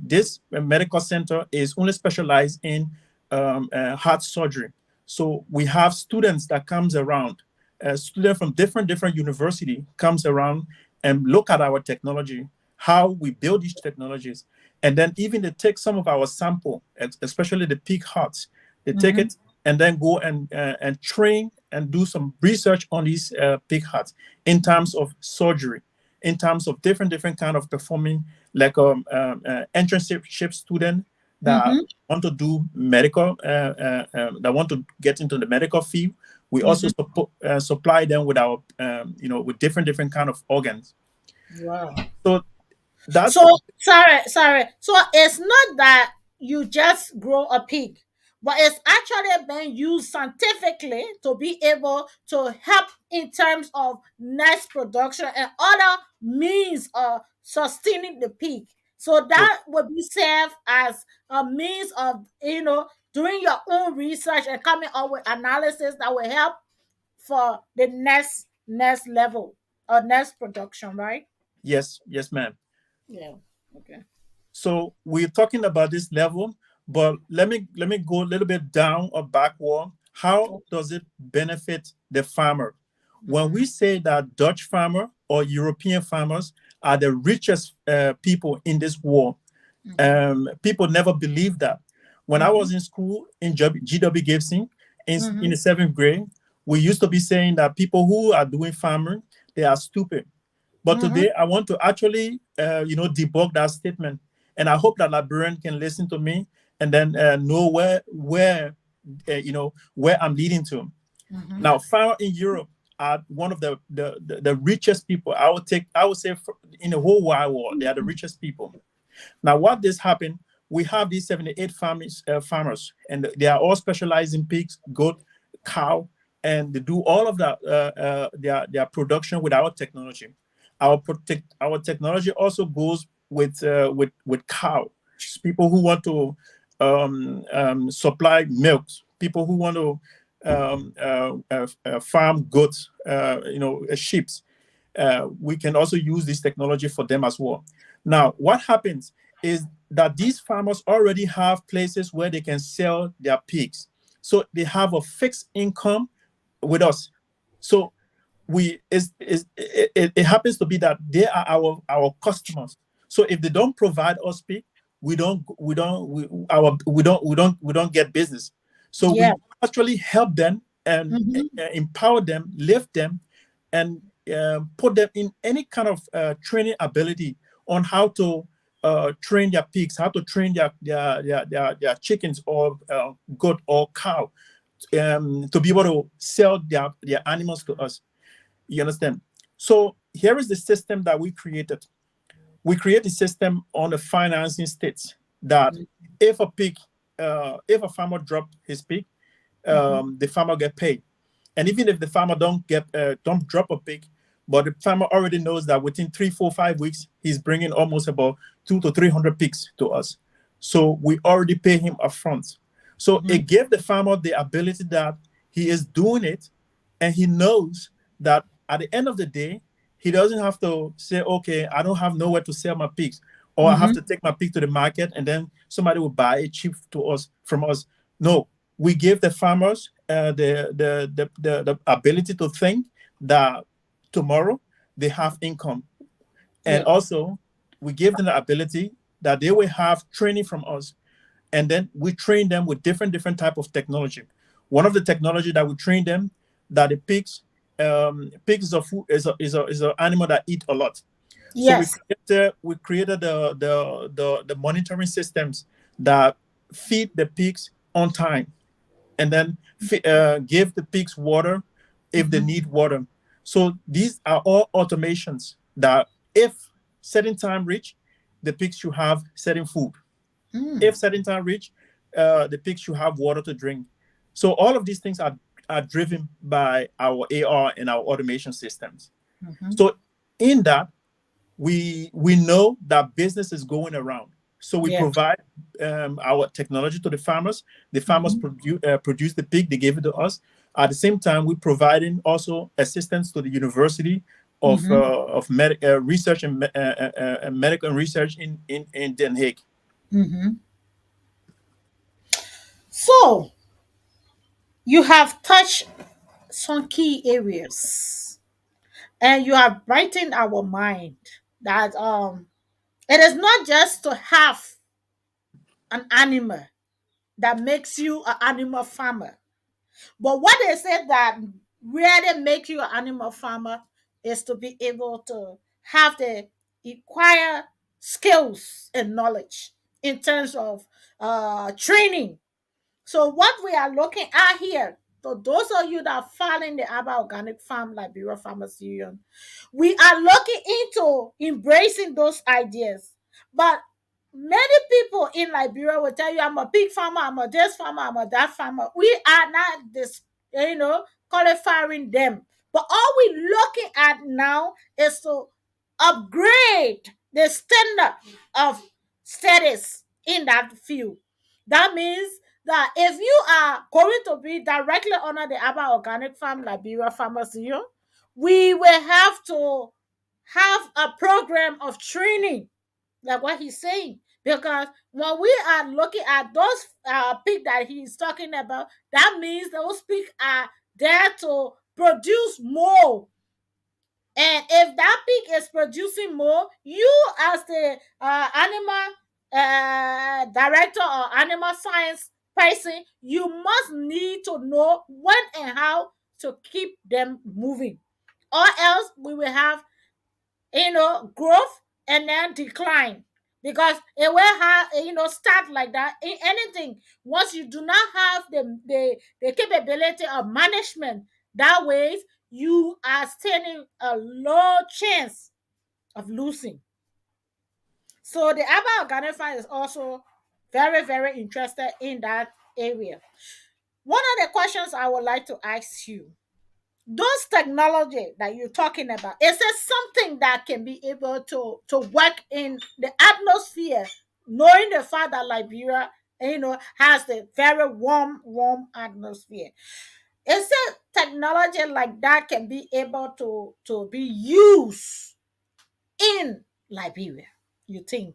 This medical center is only specialized in heart surgery. So we have students that comes around, a student from different university comes around and look at our technology, how we build these technologies, and then even they take some of our sample, especially the pig hearts, they take it and then go and train and do some research on these pig hearts in terms of surgery, in terms of different kind of performing, like internship student that want to do medical, that want to get into the medical field. We also supply them with our, with different kind of organs. Wow. So that's sorry. So it's not that you just grow a pig, but it's actually being used scientifically to be able to help in terms of nest production and other means of sustaining the pig. So that would be served as a means of, doing your own research and coming up with analysis that will help for the next level or next production, right? yes, ma'am. Yeah. Okay. So we're talking about this level, but let me go a little bit down or backward. How does it benefit the farmer? When we say that Dutch farmer or European farmers are the richest people in this world, people never believe that. When I was in school in GW Gibson in the 7th grade, we used to be saying that people who are doing farming, they are stupid. But today, I want to actually, debug that statement, and I hope that Liberian can listen to me and then know where I'm leading to. Now, farmers in Europe are one of the richest people. I would say in the whole wide world, they are the richest people. Now, what this happened? We have these 78 farmers, and they are all specialized in pigs, goat, cow, and they do all of that their production with our technology. Our technology also goes with cow. People who want to supply milk, people who want to farm goats, sheep. We can also use this technology for them as well. Now, what happens is that these farmers already have places where they can sell their pigs, so they have a fixed income with us. So it happens to be that they are our customers. So if they don't provide us pig, we don't get business. So we actually help them and empower them, lift them, and put them in any kind of training ability on how to train their pigs, how to train their chickens or goat or cow, to be able to sell their animals to us. You understand? So here is the system that we created. We create a system on the financing states that if a farmer drop his pig, the farmer get paid. And even if the farmer don't drop a pig, but the farmer already knows that within 3, 4, 5 weeks, he's bringing almost about 200 to 300 pigs to us. So we already pay him upfront. So it gave the farmer the ability that he is doing it, and he knows that at the end of the day, he doesn't have to say, okay, I don't have nowhere to sell my pigs, or I have to take my pig to the market and then somebody will buy it cheap from us. No, we give the farmers the ability to think that tomorrow they have income. And also we give them the ability that they will have training from us. and then we train them with different type of technology. One of the technology that we train them, that the pigs is a food, is a animal that eat a lot. So Yes. we created the monitoring systems that feed the pigs on time, and then give the pigs water if they need water. So these are all automations that if certain time reach, the pigs should have certain food. If certain time reach, the pigs should have water to drink. So all of these things are driven by our AR and our automation systems. So in that, we know that business is going around. So we Yeah. provide our technology to the farmers. The farmers produce the pig, they give it to us. At the same time, we're providing also assistance to the University of research and medical research in Den Haag. So you have touched some key areas, and you have brightened our mind that it is not just to have an animal that makes you an animal farmer, but what they said that really make you an animal farmer is to be able to have the acquire skills and knowledge in terms of training. So what we are looking at here, so those of you that are following the Aba Organic Farm Liberia Farmers Union, we are looking into embracing those ideas. But many people in Liberia will tell you, I'm a pig farmer, I'm a this farmer, I'm a that farmer. We are not this, qualifying them. But all we're looking at now is to upgrade the standard of status in that field. That means that if you are going to be directly under the Aba Organic Farm Liberia Farmers Union, we will have to have a program of training, like what he's saying. Because when we are looking at those pigs that he's talking about, that means those pigs are there to produce more. And if that pig is producing more, you as the animal director or animal science person, you must need to know when and how to keep them moving. Or else we will have, growth and then decline. Because it will have, start like that in anything. Once you do not have the capability of management, that way you are standing a low chance of losing. So the Aba Organic Farm is also very, very interested in that area. One of the questions I would like to ask you, those technology that you're talking about, is it something that can be able to work in the atmosphere, knowing the fact that Liberia, has the very warm atmosphere? Is it technology like that can be able to be used in Liberia, you think?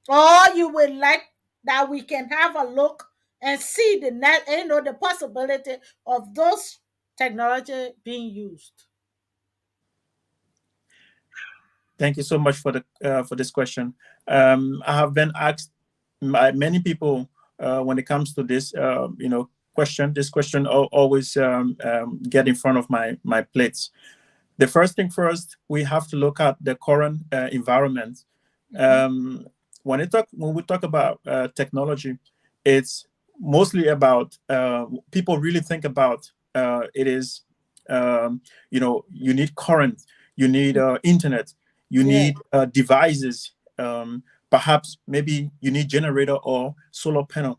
Or you would like that we can have a look and see the possibility of those technology being used? Thank you so much for this question. I have been asked by many people when it comes to this question. This question always get in front of my plates. The first thing first, we have to look at the current environment. When we talk about technology, it's mostly about people really think about it is you need current, you need internet, you need devices, perhaps maybe you need generator or solar panel.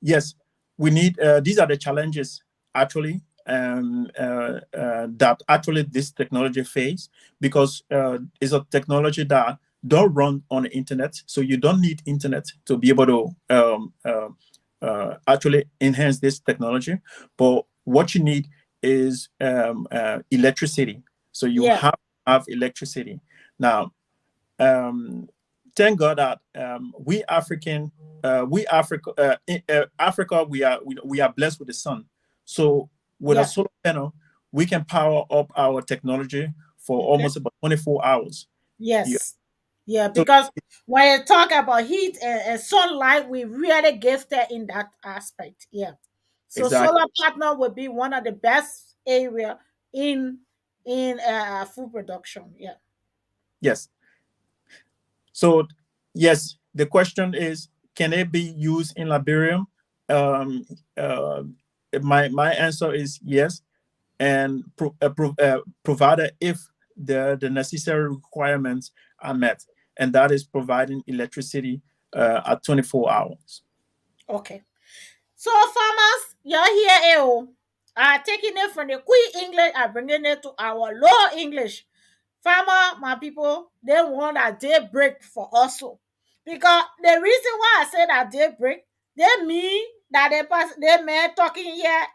Yes, we need these are the challenges actually that actually this technology face, because it's a technology that don't run on the internet, so you don't need internet to be able to actually enhance this technology. But what you need is electricity. So you have electricity. Now, thank God that Africa, we are blessed with the sun. So with a solar panel, we can power up our technology for almost about 24 hours. Yes. Yeah, So because when you talk about heat and sunlight, we really gifted in that aspect. Yeah. So exactly. solar partner would be one of the best area in food production. Yeah. Yes. So yes, the question is, can it be used in Liberia? Um, uh, my answer is yes, and provided if the necessary requirements are met, and that is providing electricity at 24 hours. Okay. So farmers, you're here, are taking it from the quick English and bringing it to our low English. Farmer, my people, they want a daybreak for also. Because the reason why I said that daybreak, they mean that they man talking here.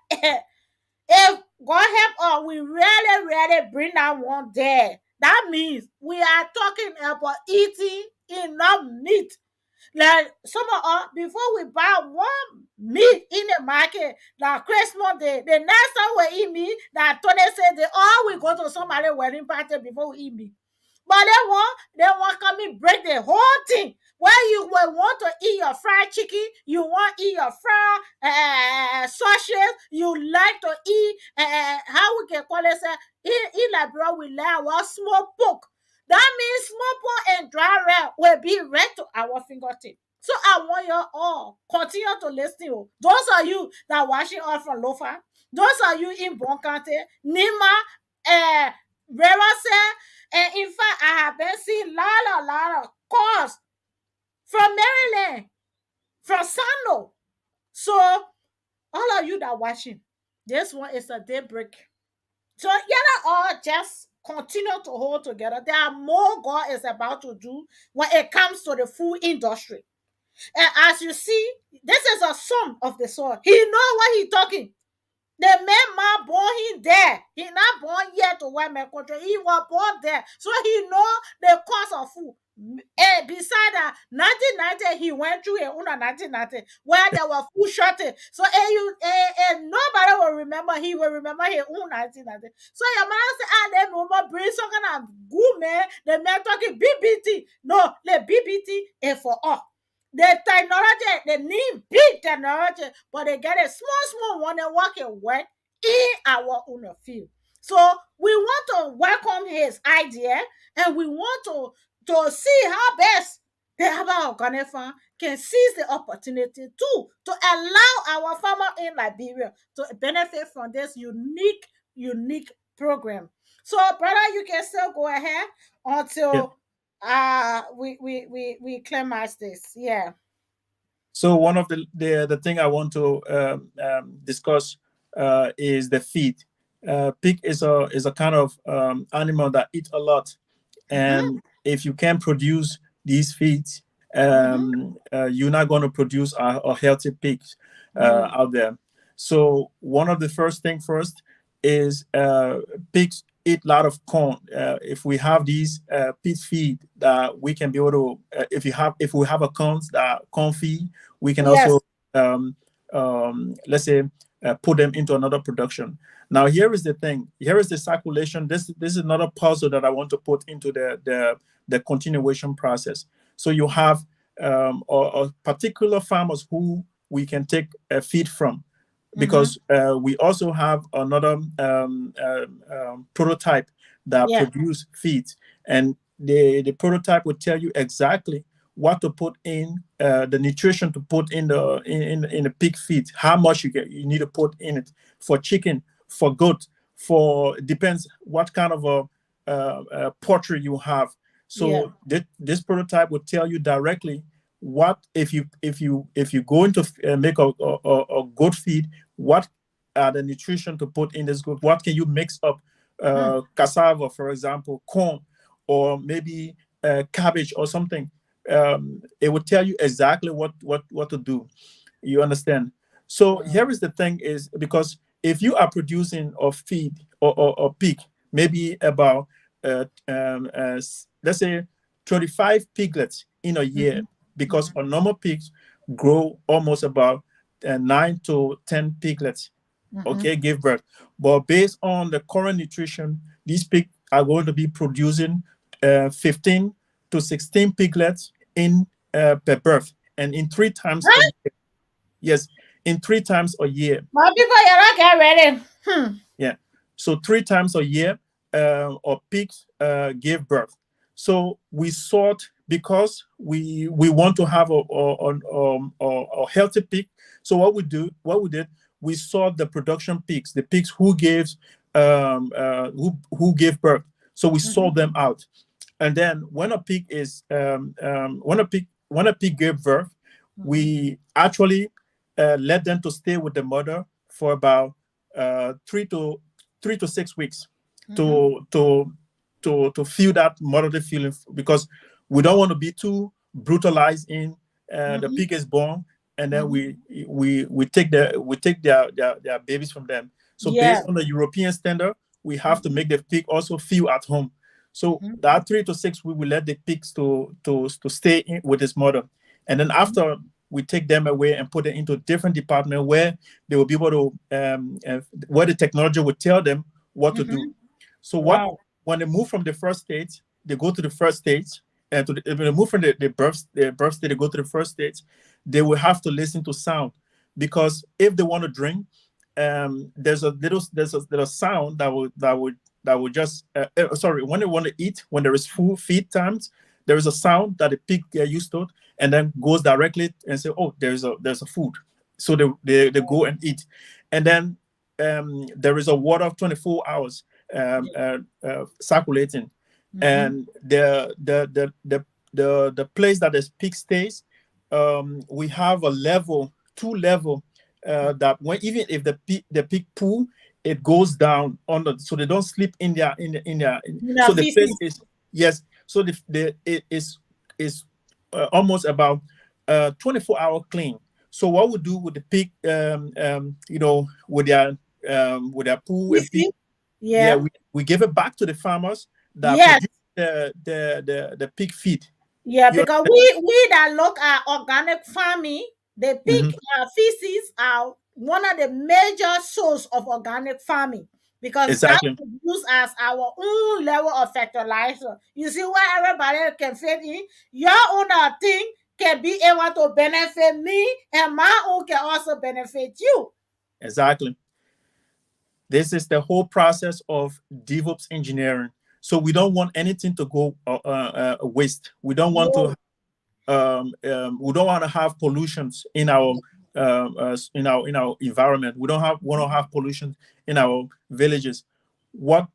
If God help us, we really, really bring that one there. That means we are talking about eating enough meat. Like some of us, before we buy one meat in the market, like Christmas Day, the next time we eat meat, that Tony said they all we go to somebody wedding party before we eat meat. But they want come and break the whole thing. Where you will want to eat your fried chicken, you want to eat your fried sausage, you like to eat how we can call it in Liberia we like our small pork. That means small pork and dry rub will be right to our fingertip. So I want you all continue to listen. Those are you that watching us from Lofa. Those are you in Bon County, Nima, Rivers, and in fact, I have been seeing lot of calls from Maryland, from Sando. So all of you that watching, this one is a daybreak. So yeah, all just continue to hold together. There are more God is about to do when it comes to the food industry. And as you see, this is a son of the soil. He know what he talking. The man born him there. He not born yet to white man country. He was born there. So he know the cost of food. And beside that, 1990, he went through a 1990 where there was food shortage. So nobody will remember. He will remember his own 1990. So your man say, they remember bring some kind of good man. The man talking BBT. No, the BBT is for all. The technology, they need big technology, but they get a small one and work it work in our own field. So we want to welcome his idea and we want to see how best the Herbal Organic Farm can seize the opportunity to allow our farmer in Liberia to benefit from this unique program. So, brother, you can still go ahead Yeah. until we climax this. Yeah. So one of the thing I want to discuss is the feed. Pig is a kind of animal that eat a lot, Mm-hmm. and if you can produce these feeds, Mm-hmm. you're not going to produce a healthy pigs Mm. out there. So one of the first thing first is pigs eat a lot of corn. If we have these pig feed that we can be able to, if we have a corn feed, we can Yes. also let's say put them into another production. Now here is the thing. Here is the circulation. This is another puzzle that I want to put into the continuation process. So you have or particular farmers who we can take a feed from, Mm-hmm. because we also have another prototype that Yeah. produce feeds, and the prototype will tell you exactly what to put in, the nutrition to put in the pig feed, how much you need to put in it for chicken, for goat, for depends what kind of a poultry you have. Yeah. So this prototype will tell you directly what if you going to make a goat feed, what are the nutrition to put in this goat, what can you mix up, Mm. cassava, for example, corn, or maybe cabbage or something. It will tell you exactly what to do. You understand? So Yeah. here is the thing is, because if you are producing or feed or pig, maybe about let's say 25 piglets in a year, Mm-hmm. because Mm-hmm. our normal pigs grow almost about 9 to 10 piglets, Mm-hmm. okay, give birth. But based on the current nutrition, these pigs are going to be producing 15 to 16 piglets in per birth, and in 3 times a Huh? year. Yes, in 3 times a year. My people, you're not get ready. Yeah. So 3 times a year, our pigs gave birth. So we sought, because we want to have a healthy pig. So what we did, we sought the production pigs, the pigs who who gave birth. So we sold them out. And then when a pig is when a pig gave birth, we actually let them to stay with the mother for about 3 to 6 weeks to feel that motherly feeling, because we don't want to be too brutalized in the pig is born, and then we take their babies from them. So Yeah. based on the European standard, we have to make the pig also feel at home. So that 3 to 6 weeks, we let the pigs to stay in with his mother, and then after we take them away and put them into a different department where they will be able to where the technology will tell them what to do. So Wow. when they move from the first stage, they go to the first stage, and when they move from the birth stage, they go to the first stage. They will have to listen to sound, because if they want to drink, there's a little sound that will just sorry, when they want to eat, when there is feed times, there is a sound that the pig get used to, and then goes directly and say, oh, there's a food. So they go and eat, and then there is a water of 24 hours circulating, and the place that the pig stays, we have a level, two level, that when even if the pig poo, it goes down on the, so they don't sleep in their No, so the place feces. is, yes, so it is almost about 24-hour clean. So what we do with the pig, with their poo and pig, Feces. yeah, Yeah. we give it back to the farmers that Yes. produce the pig feed. Yeah, You because understand? we that look at organic farming, the pig Mhm. feces are one of the major source of organic farming, because that Exactly, is used as our own level of fertilizer. You see where everybody can fit in. Your own thing can be able to benefit me, and my own can also benefit you. exactly. This is the whole process of DevOps engineering. So we don't want anything to go waste. Yeah. We don't want to have pollutions in our in our environment. We don't want to have pollution in our villages. What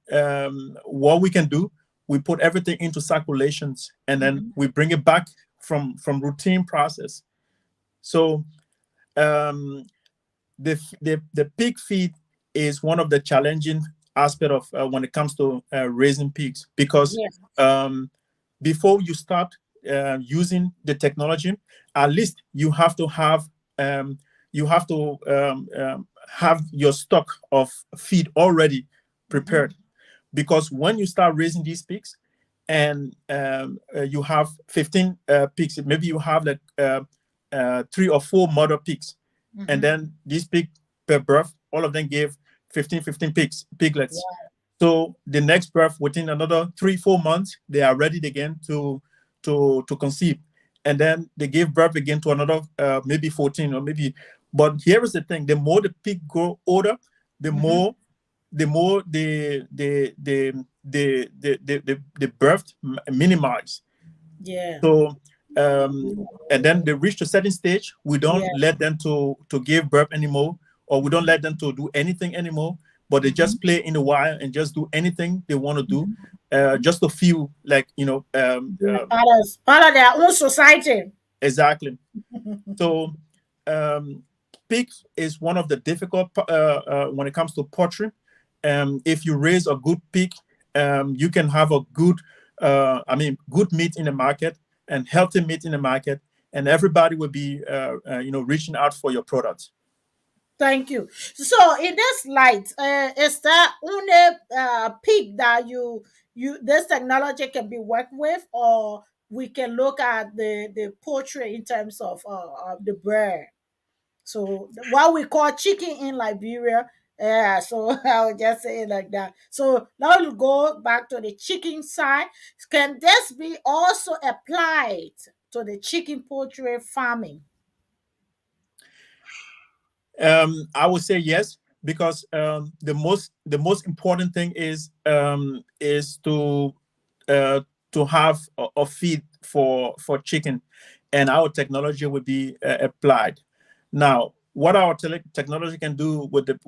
we can do, we put everything into circulations, and then we bring it back from routine process. So um, the pig feed is one of the challenging aspect of when it comes to raising pigs, because Yes. before you start using the technology, at least um, you have to have your stock of feed already prepared, because when you start raising these pigs, and you have 15 pigs, maybe you have like 3 or 4 mother pigs, and then these pigs per birth, all of them gave 15 piglets. So the next birth, within another 3-4 months, they are ready again to conceive, and then they give birth again to another maybe 14 or maybe. But here is the thing: the more the pig grow older, the more the birth minimize. Yeah. So and then they reach a certain stage, we don't Yeah. let them to give birth anymore, or we don't let them to do anything anymore, but they just play in the wire and just do anything they want to do, just to feel like, Yeah. Part of their own society. exactly. So um, pig is one of the difficult when it comes to poultry. If you raise a good pig, you can have a good meat in the market, and healthy meat in the market, and everybody will be, reaching out for your products. Thank you. So in this light, is there only peak that you this technology can be worked with, or we can look at the poultry in terms of the bird. So what we call chicken in Liberia Yeah, so I'll just say it like that. So now we'll go back to the chicken side. Can this be also applied to the chicken poultry farming? I would say yes, because the most important thing is uh, to have a feed for chicken, and our technology would be applied. Now, what our technology can do with the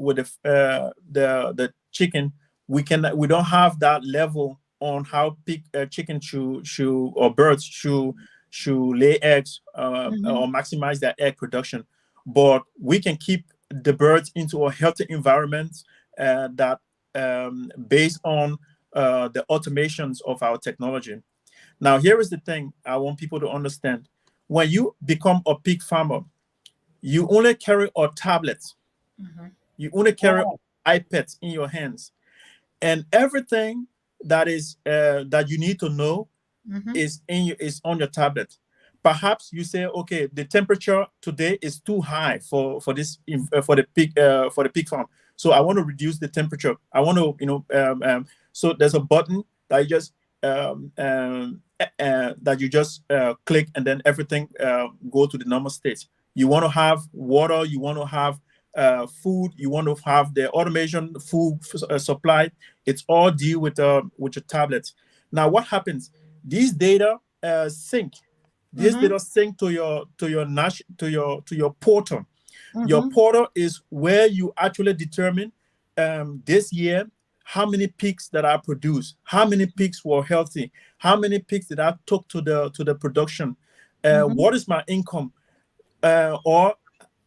chicken, we don't have that level on how big chicken should or birds should lay eggs, Mm-hmm. or maximize their egg production, but we can keep the birds into a healthy environment, that based on the automations of our technology. Now, here is the thing I want people to understand: when you become a pig farmer, you only carry a tablet, Mm-hmm. you only carry Oh, iPads in your hands, and everything that you need to know Mm-hmm. is on your tablet. Perhaps you say, okay, the temperature today is too high for this for the pig farm, so I want to reduce the temperature. I want to, so there's a button that you just click, and then everything go to the normal state. You want to have water, you want to have food, you want to have the automation food supply. It's all deal with your tablet. Now, what happens? These data sync. These Mm-hmm. data sync to your portal. Your Mm-hmm. portal is where you actually determine this year how many pigs that are produced, how many pigs were healthy, how many pigs that I took to the production, Mm-hmm. what is my income, or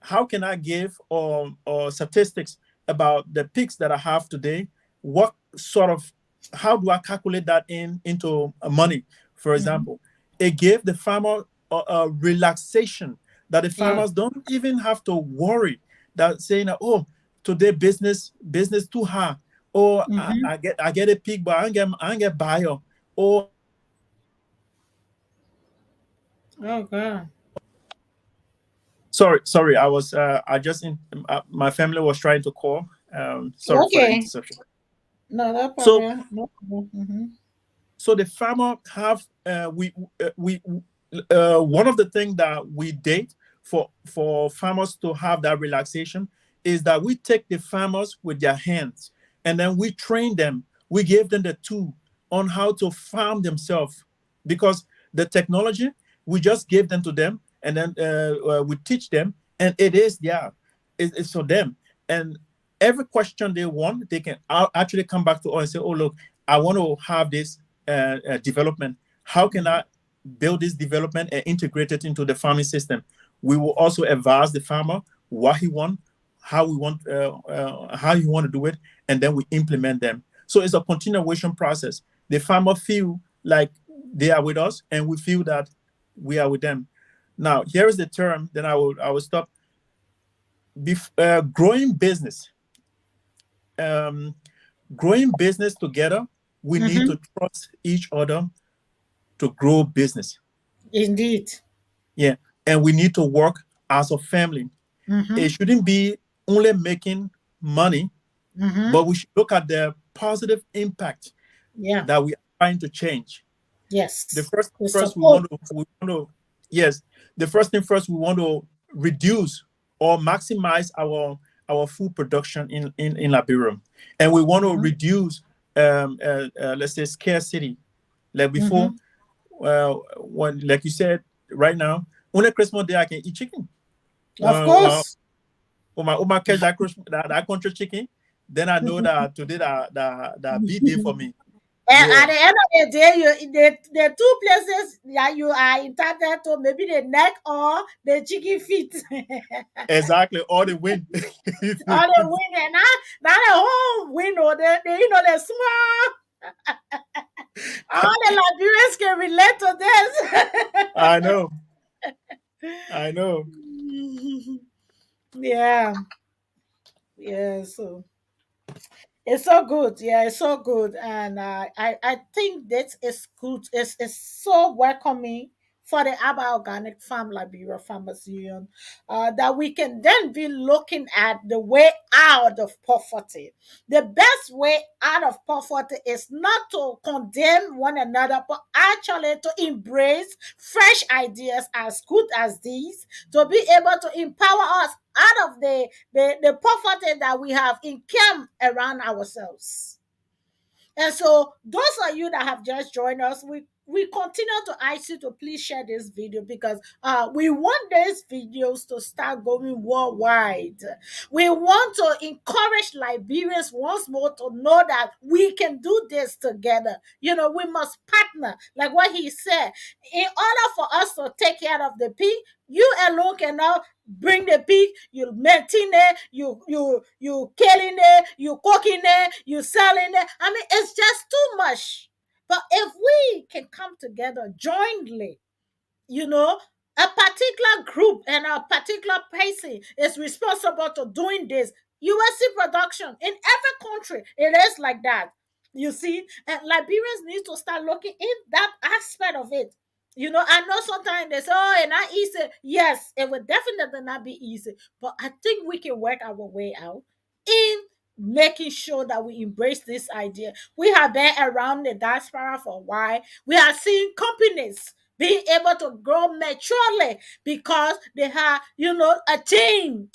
how can I give or statistics about the pigs that I have today? What sort of how do I calculate that into money? For Mm-hmm. example, it gave the farmer a relaxation that the Yeah. farmers don't even have to worry that saying that, oh, today business too hard, or I, Mm-hmm. I get I get a pig but I ain't get buyer, or Oh God. sorry, I just my family was trying to call. Sorry for the Okay. interception. No, no So problem. No problem. Mm-hmm. so the farmer have we one of the things that we did for farmers to have that relaxation is that we take the farmers with their hands, and then we train them. We give them the tool on how to farm themselves, because the technology we just give them to them, and then we teach them, and it is, yeah, it's for them. And every question they want, they can actually come back to us and say, oh, look, I want to have this development. How can Mm-hmm. I build this development and integrate it into the farming system? We will also advise the farmer what he want, how he want to do it, and then we implement them. So it's a continuation process. The farmer feel like they are with us, and we feel that we are with them. Now, here is the term. Then I will stop. Growing business, um, growing business together. We need Mm-hmm. to trust each other to grow business. Indeed. Yeah. And we need to work as a family. It Mm-hmm. shouldn't be only making money, Mm-hmm. but we should look at the positive impact Yeah. that we are trying to change. The Yes. first We first support. we want to yes, the first thing first we want to reduce or maximize our food production in Liberia. And we want to Mm-hmm. reduce let's say scarcity. Like before, Mm-hmm. when like you said, right now, only Christmas day I can eat chicken. Of When course. when my catch that Christmas that country chicken, then I know that today that big day for me. And at Yeah, the end of the day, the two places that you are entitled to, maybe the neck or the chicken feet. exactly. All the win. All the win and not the whole win or the small. All the Liberians can relate I to know. I know. this. Yeah, yeah. So it's so good. Yeah, it's so good, and I think this is good. It's so welcoming for the Aba Organic Farm Liberia Farmers Union, that we can then be looking at the way out of poverty. The best way out of poverty is not to condemn one another, but actually to embrace fresh ideas as good as these, to be able to empower us out of the poverty that we have encamped around ourselves. And so, those of you that have just joined us, we continue to ask you to please share this video, because we want these videos to start going worldwide. We want to encourage Liberians once more to know that we can do this together. You know, we must partner, like what he said. In order for us to take care of the pig, you alone cannot bring the pig, you maintain it, you killing it, you cooking it, you selling it. I mean, it's just too much. But if we can come together jointly, you know, a particular group and a particular person is responsible to doing this. You will see production in every country. It is like that. You see, and Liberians need to start looking in that aspect of it. You know, I know sometimes they say, "Oh, it's not easy." Yes, it will definitely not be easy, but I think we can work our way out in making sure that we embrace this idea. We have been around the diaspora for a while. We have seen companies being able to grow maturely because they have, you know, a team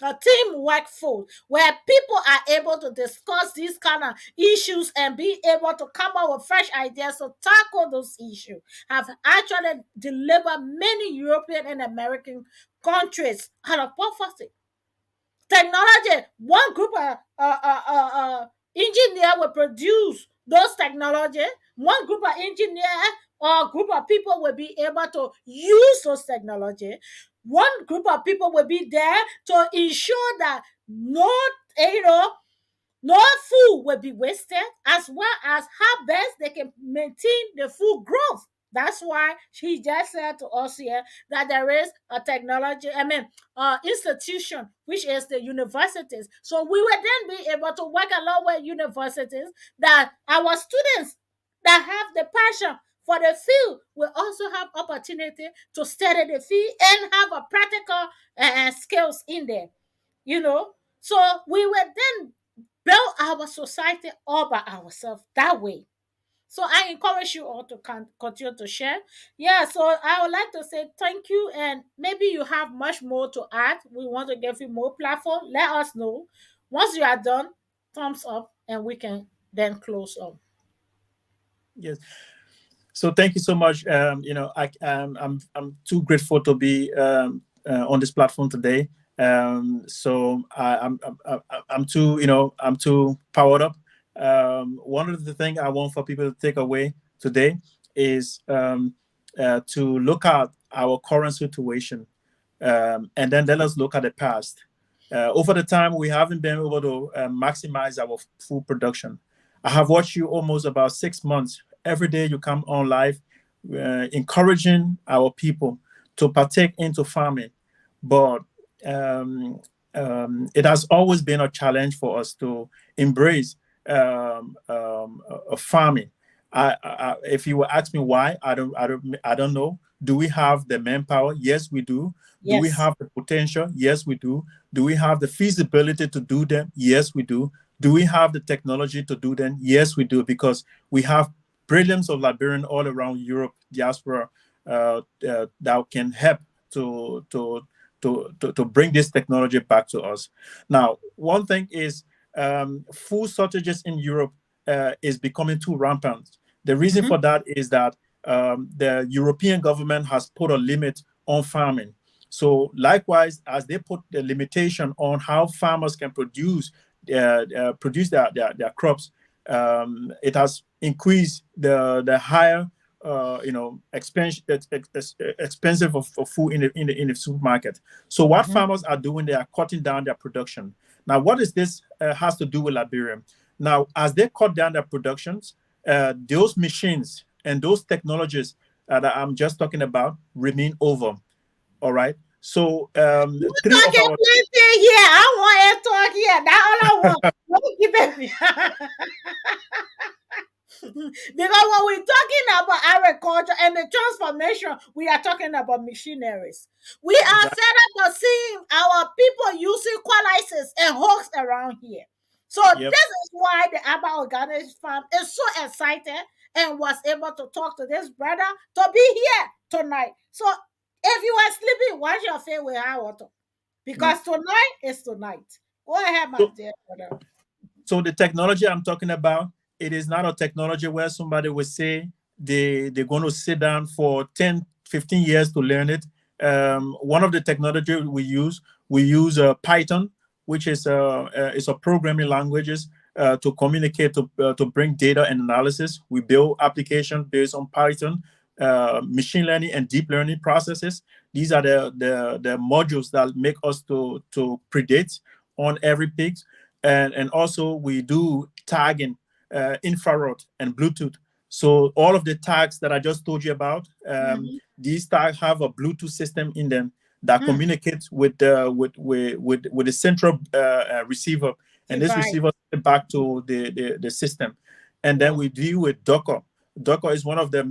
workforce where people are able to discuss these kind of issues and be able to come up with fresh ideas to tackle those issues. Have actually delivered many European and American countries out of poverty. Technology, one group of engineer will produce those technology. One group of engineer or group of people will be able to use those technology. One group of people will be there to ensure that no, you know, no food will be wasted, as well as how best they can maintain the food growth. That's why she just said to us here that there is a technology, institution, which is the universities. So we will then be able to work along with universities, that our students that have the passion for the field will also have opportunity to study the field and have a practical skills in there. You know, so we will then build our society all by ourselves that way. So I encourage you all to continue to share. Yeah, so I would like to say thank you, and maybe you have much more to add. We want to give you more platform. Let us know. Once you are done, thumbs up, and we can then close up. Yes. So thank you so much. I'm too grateful to be on this platform today. So I'm too I'm too powered up. One of the things I want for people to take away today is to look at our current situation, and then let us look at the past. Over the time, we haven't been able to maximize our food production. I have watched you almost about 6 months. Every day you come on live, encouraging our people to partake into farming. But it has always been a challenge for us to embrace farming. If you were ask me why, I don't know. Do we have the manpower? Yes, we do. Do we Yes. have the potential? Yes, we do. Do we have the feasibility to do them? Yes, we do. Do we have the technology to do them? Yes, we do, because we have brilliance of Liberian all around Europe diaspora that can help to bring this technology back to us. Now, one thing is food shortages in Europe is becoming too rampant. The reason Mm-hmm. for that is that the European government has put a limit on farming. So likewise, as they put the limitation on how farmers can produce their crops, it has increased the higher expensive of food in the supermarket. So what Mm-hmm. farmers are doing, they are cutting down their production. Now, what is this has to do with Liberia? Now, as they cut down their productions, those machines and those technologies that I'm just talking about remain over. All right. So You three of talking our plenty here. I want to talk here. That's all I want. Don't keep it. Because when we're talking about agriculture and the transformation, we are talking about machineries. We are Exactly. fed up of seeing our people using qualities and hawks around here. So Yep. this is why the Abba Organic Farm is so excited and was able to talk to this brother to be here tonight. So if you are sleeping, wash your face with hot water. Mm. Because tonight is tonight. Go ahead, my So, dear brother. so the technology I'm talking about, it is not a technology where somebody would say they're going to sit down for 10, 15 years to learn it. One of the technology we use Python, which is a programming languages to communicate to bring data and analysis. We build application based on Python, machine learning and deep learning processes. These are the modules that make us to predict on every pig, and also we do tagging, infrared and Bluetooth. So all of the tags that I just told you about, Mhm. these tags have a Bluetooth system in them that Mm. communicates with the central receiver, and this Divide. receiver send it back to the system, and then Wow. we deal with Docker. Docker is one of the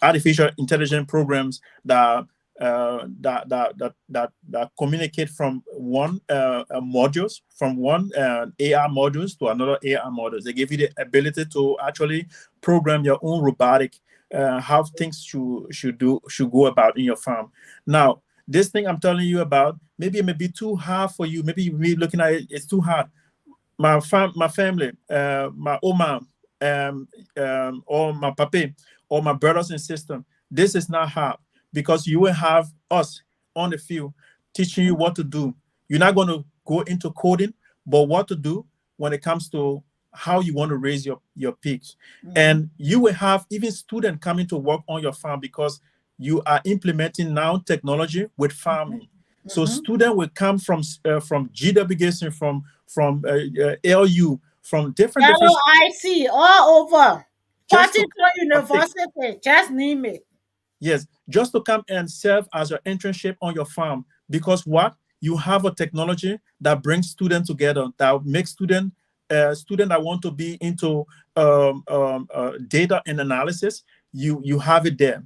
artificial intelligence programs that communicate from one modules from one AR modules to another AR modules. They give you the ability to actually program your own robotic, how things should go about in your farm. Now, this thing I'm telling you about, maybe it may be too hard for you. Maybe you be looking at it, it's too hard. My family, my oma, or my papa, or my brothers and sisters. This is not hard because you will have us on the field teaching you what to do. You're not going to go into coding, but what to do when it comes to how you want to raise your pigs. Mhm. And you will have even students coming to work on your farm because you are implementing now technology with farming. So Mhm. student will come from GWGS, from LU, from different schools. LOIC all over. Just to Partington come, University, just name it. yes, just to come and serve as your internship on your farm. Because what? You have a technology that brings students together, that makes student that want to be into data and analysis. You have it there.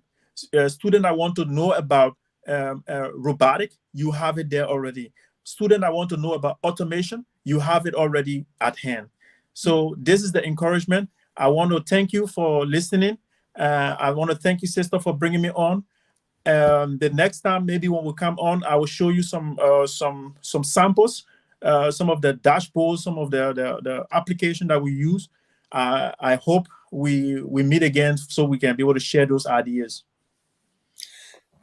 Student that want to know about robotic, you have it there already. Student that want to know about automation, you have it already at hand. So this is the encouragement. I want to thank you for listening. I want to thank you, sister, for bringing me on. The next time, maybe when we come on, I will show you some samples, some of the dashboards, some of the application that we use. I hope we meet again so we can be able to share those ideas.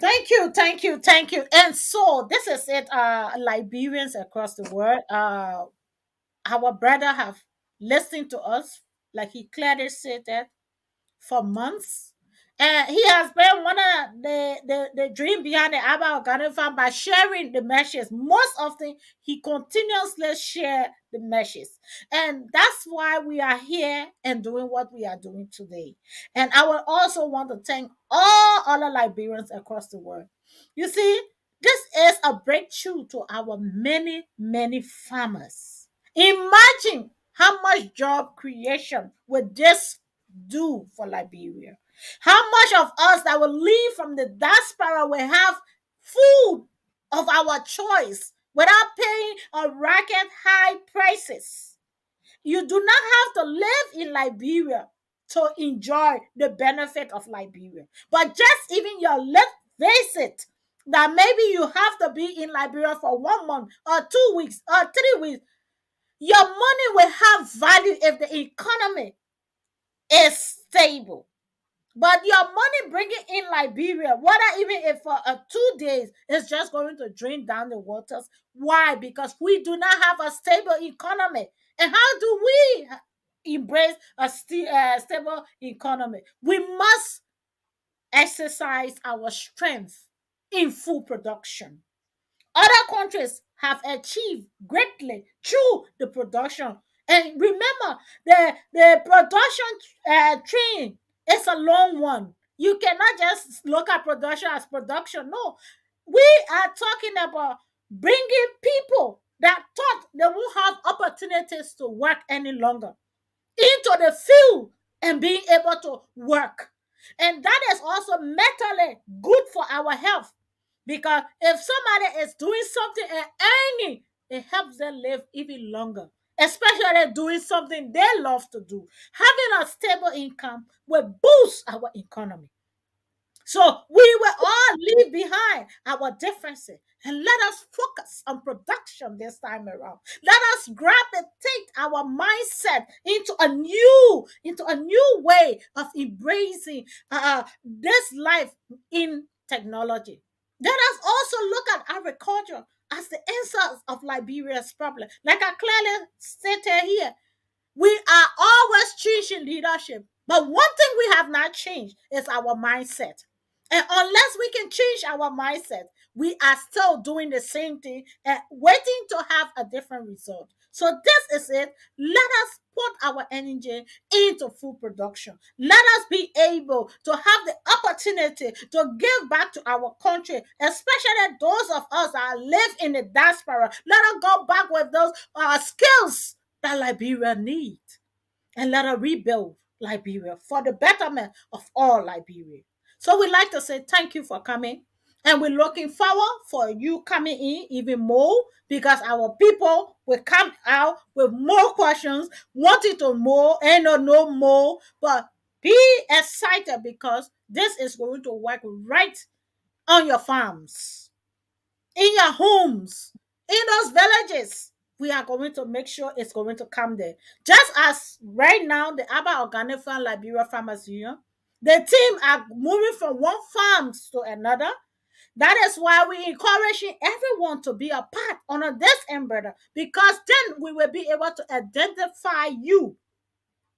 Thank you, thank you, thank you. And so this is it, Liberians across the world. Our brother have listened to us, like he clearly said that, for months. And he has been one of the dream behind the Abba Organic Farm by sharing the messages. Most often, he continuously share the messages. And that's why we are here and doing what we are doing today. And I would also want to thank all other Liberians across the world. You see, this is a breakthrough to our many, many farmers. Imagine how much job creation would this do for Liberia? How much of us that will leave from the diaspora will have food of our choice without paying a racket high prices? You do not have to live in Liberia to enjoy the benefit of Liberia. But just even your let's face it, that maybe you have to be in Liberia for 1 month or 2 weeks or 3 weeks. Your money will have value if the economy is stable. But your money bringing in Liberia, whether even if for 2 days, is just going to drain down the waters. Why? Because we do not have a stable economy. And how do we embrace a stable economy? We must exercise our strength in food production. Other countries have achieved greatly through the production. And remember, the production train is a long one. You cannot just look at production as production. No, we are talking about bringing people that thought they won't have opportunities to work any longer into the field and being able to work. And that is also mentally good for our health. Because if somebody is doing something and earning, it helps them live even longer. Especially doing something they love to do. Having a stable income will boost our economy. So we will all leave behind our differences and let us focus on production this time around. Let us grab and take our mindset into a new way of embracing this life in technology. Let us also look at agriculture as the answer of Liberia's problem. Like I clearly stated here, we are always changing leadership. But one thing we have not changed is our mindset. And unless we can change our mindset, we are still doing the same thing and waiting to have a different result. So this is it. Let us put our energy into food production. Let us be able to have the opportunity to give back to our country, especially those of us that live in the diaspora. Let us go back with those skills that Liberia needs, and let us rebuild Liberia for the betterment of all Liberia. So we'd like to say thank you for coming, and we're looking forward for you coming in even more, because our people will come out with more questions, wanting to know more, but be excited because this is going to work right on your farms, in your homes, in those villages. We are going to make sure it's going to come there. Just as right now, the Aba Organic Farm Liberia Farmers Union, the team are moving from one farm to another. That is why we're encouraging everyone to be a part on this umbrella, because then we will be able to identify you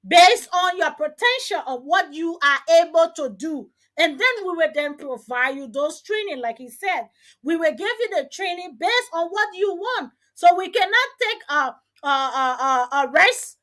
based on your potential of what you are able to do. And then we will then provide you those training, like he said. We will give you the training based on what you want. So we cannot take a race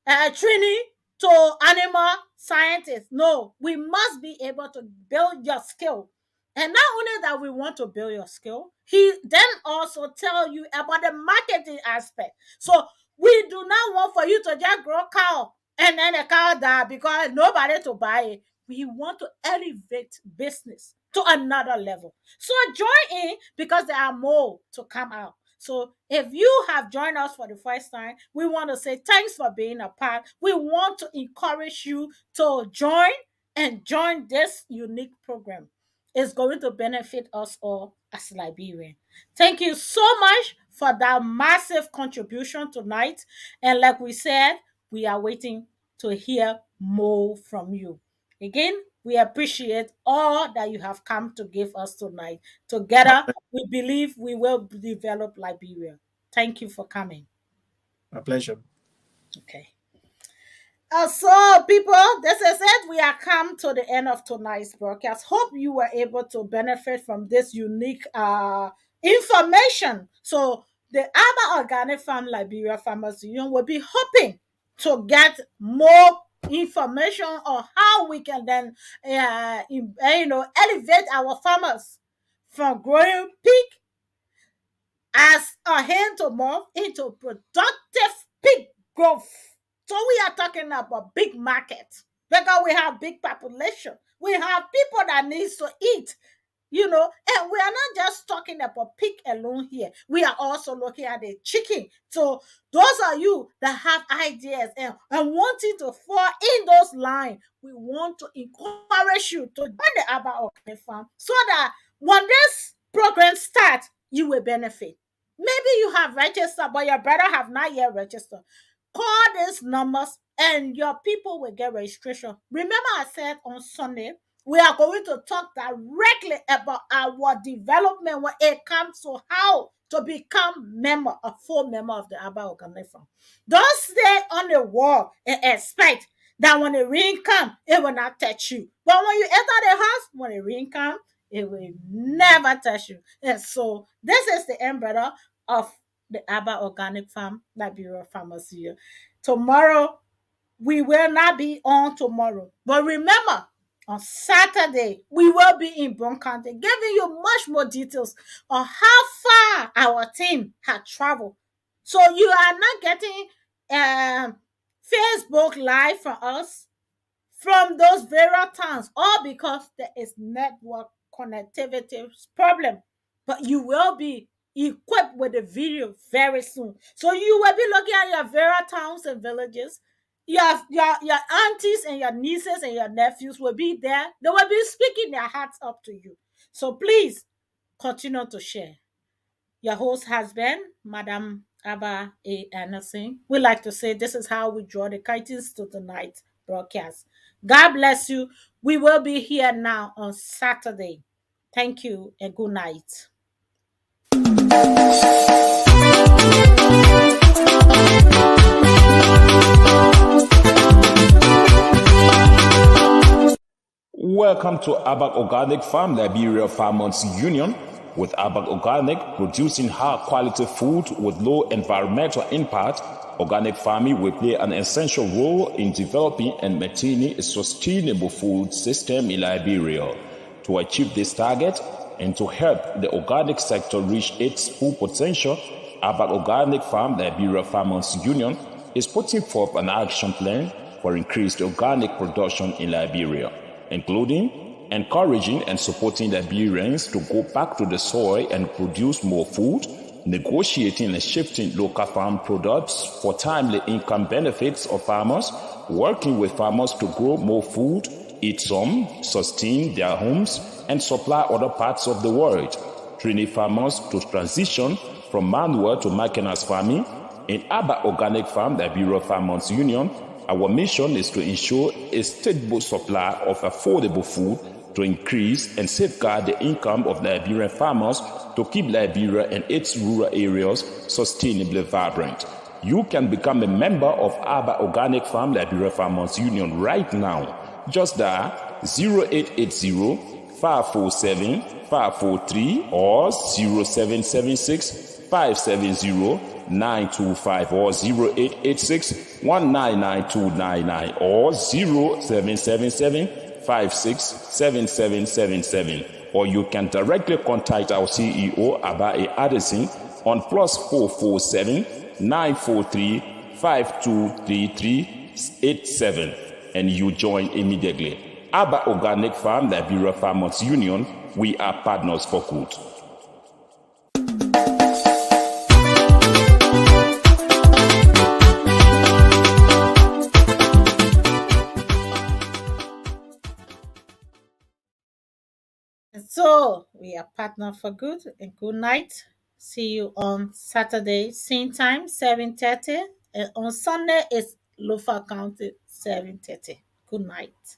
training to animal scientists. No, we must be able to build your skill. And not only that we want to build your skill, he then also tell you about the marketing aspect. So we do not want for you to just grow cow and then the cow die because nobody to buy it. We want to elevate business to another level. So join in, because there are more to come out. So if you have joined us for the first time, we want to say thanks for being a part. We want to encourage you to join this unique program. It's going to benefit us all as Liberians. Thank you so much for that massive contribution tonight. And like we said, we are waiting to hear more from you. Again, we appreciate all that you have come to give us tonight. My Together, pleasure. we believe we will develop Liberia. Thank you for coming. My pleasure. Okay. So, people, this is it. We are come to the end of tonight's broadcast. Hope you were able to benefit from this unique information. So, the Aba Organic Farm Liberia Farmers Union will be hoping to get more information on how we can then, elevate our farmers from growing pig as a hand to mouth into productive pig growth. So we are talking about big market, because we have big population. We have people that needs to eat, and we are not just talking about pig alone here. We are also looking at the chicken. So those are you that have ideas and wanting to fall in those lines, we want to encourage you to join the Aba Organic Farm, so that when this program starts, you will benefit. Maybe you have registered, but your brother have not yet registered. Call these numbers and your people will get registration. Remember, I said on Sunday, we are going to talk directly about our development when it comes to how to become a full member of the Abba Organization. Don't stay on the wall and expect that when the rain comes, it will not touch you. But when you enter the house, when the rain comes, it will never touch you. And so this is the umbrella of the Abba Organic Farm Liberia Farmers Union. Tomorrow, we will not be on tomorrow. But remember, on Saturday, we will be in Bon County, giving you much more details on how far our team had traveled. So you are not getting Facebook Live for us from those various towns, all because there is network connectivity problem. But you will be equipped with a video very soon. So you will be looking at your various towns and villages. Your aunties and your nieces and your nephews will be there. They will be speaking their hearts up to you. So please continue to share. Your host has been Madam Abba A. Anderson. We like to say this is how we draw the curtains to tonight's broadcast. God bless you. We will be here now on Saturday. Thank you and good night. Welcome to Abak Organic Farm, Liberia Farmers Union. With Abak Organic, producing high quality food with low environmental impact, organic farming will play an essential role in developing and maintaining a sustainable food system in Liberia. To achieve this target and to help the organic sector reach its full potential, Abak Organic Farm, Liberia Farmers Union, is putting forth an action plan for increased organic production in Liberia, including encouraging and supporting Liberians to go back to the soil and produce more food, negotiating and shifting local farm products for timely income benefits of farmers, working with farmers to grow more food, eat some, sustain their homes, and supply other parts of the world, training farmers to transition from manual to mechanized farming. In Abba Organic Farm, the Bureau of Farmers Union, our mission is to ensure a stable supply of affordable food to increase and safeguard the income of Liberian farmers to keep Liberia and its rural areas sustainably vibrant. You can become a member of Abba Organic Farm Liberia Farmers Union right now. Just dial 0880 547 543 or 0776 570 925 or 0886 199 or 0777 567777, or you can directly contact our CEO Abae Addison on +447 943 523387 and you join immediately. Abba Organic Farm, Liberia Farmers Union, we are partners for good. And so we are partner for good and good night. See you on Saturday, same time, 7:30. And on Sunday it's Lofa County, 7:30. Good night.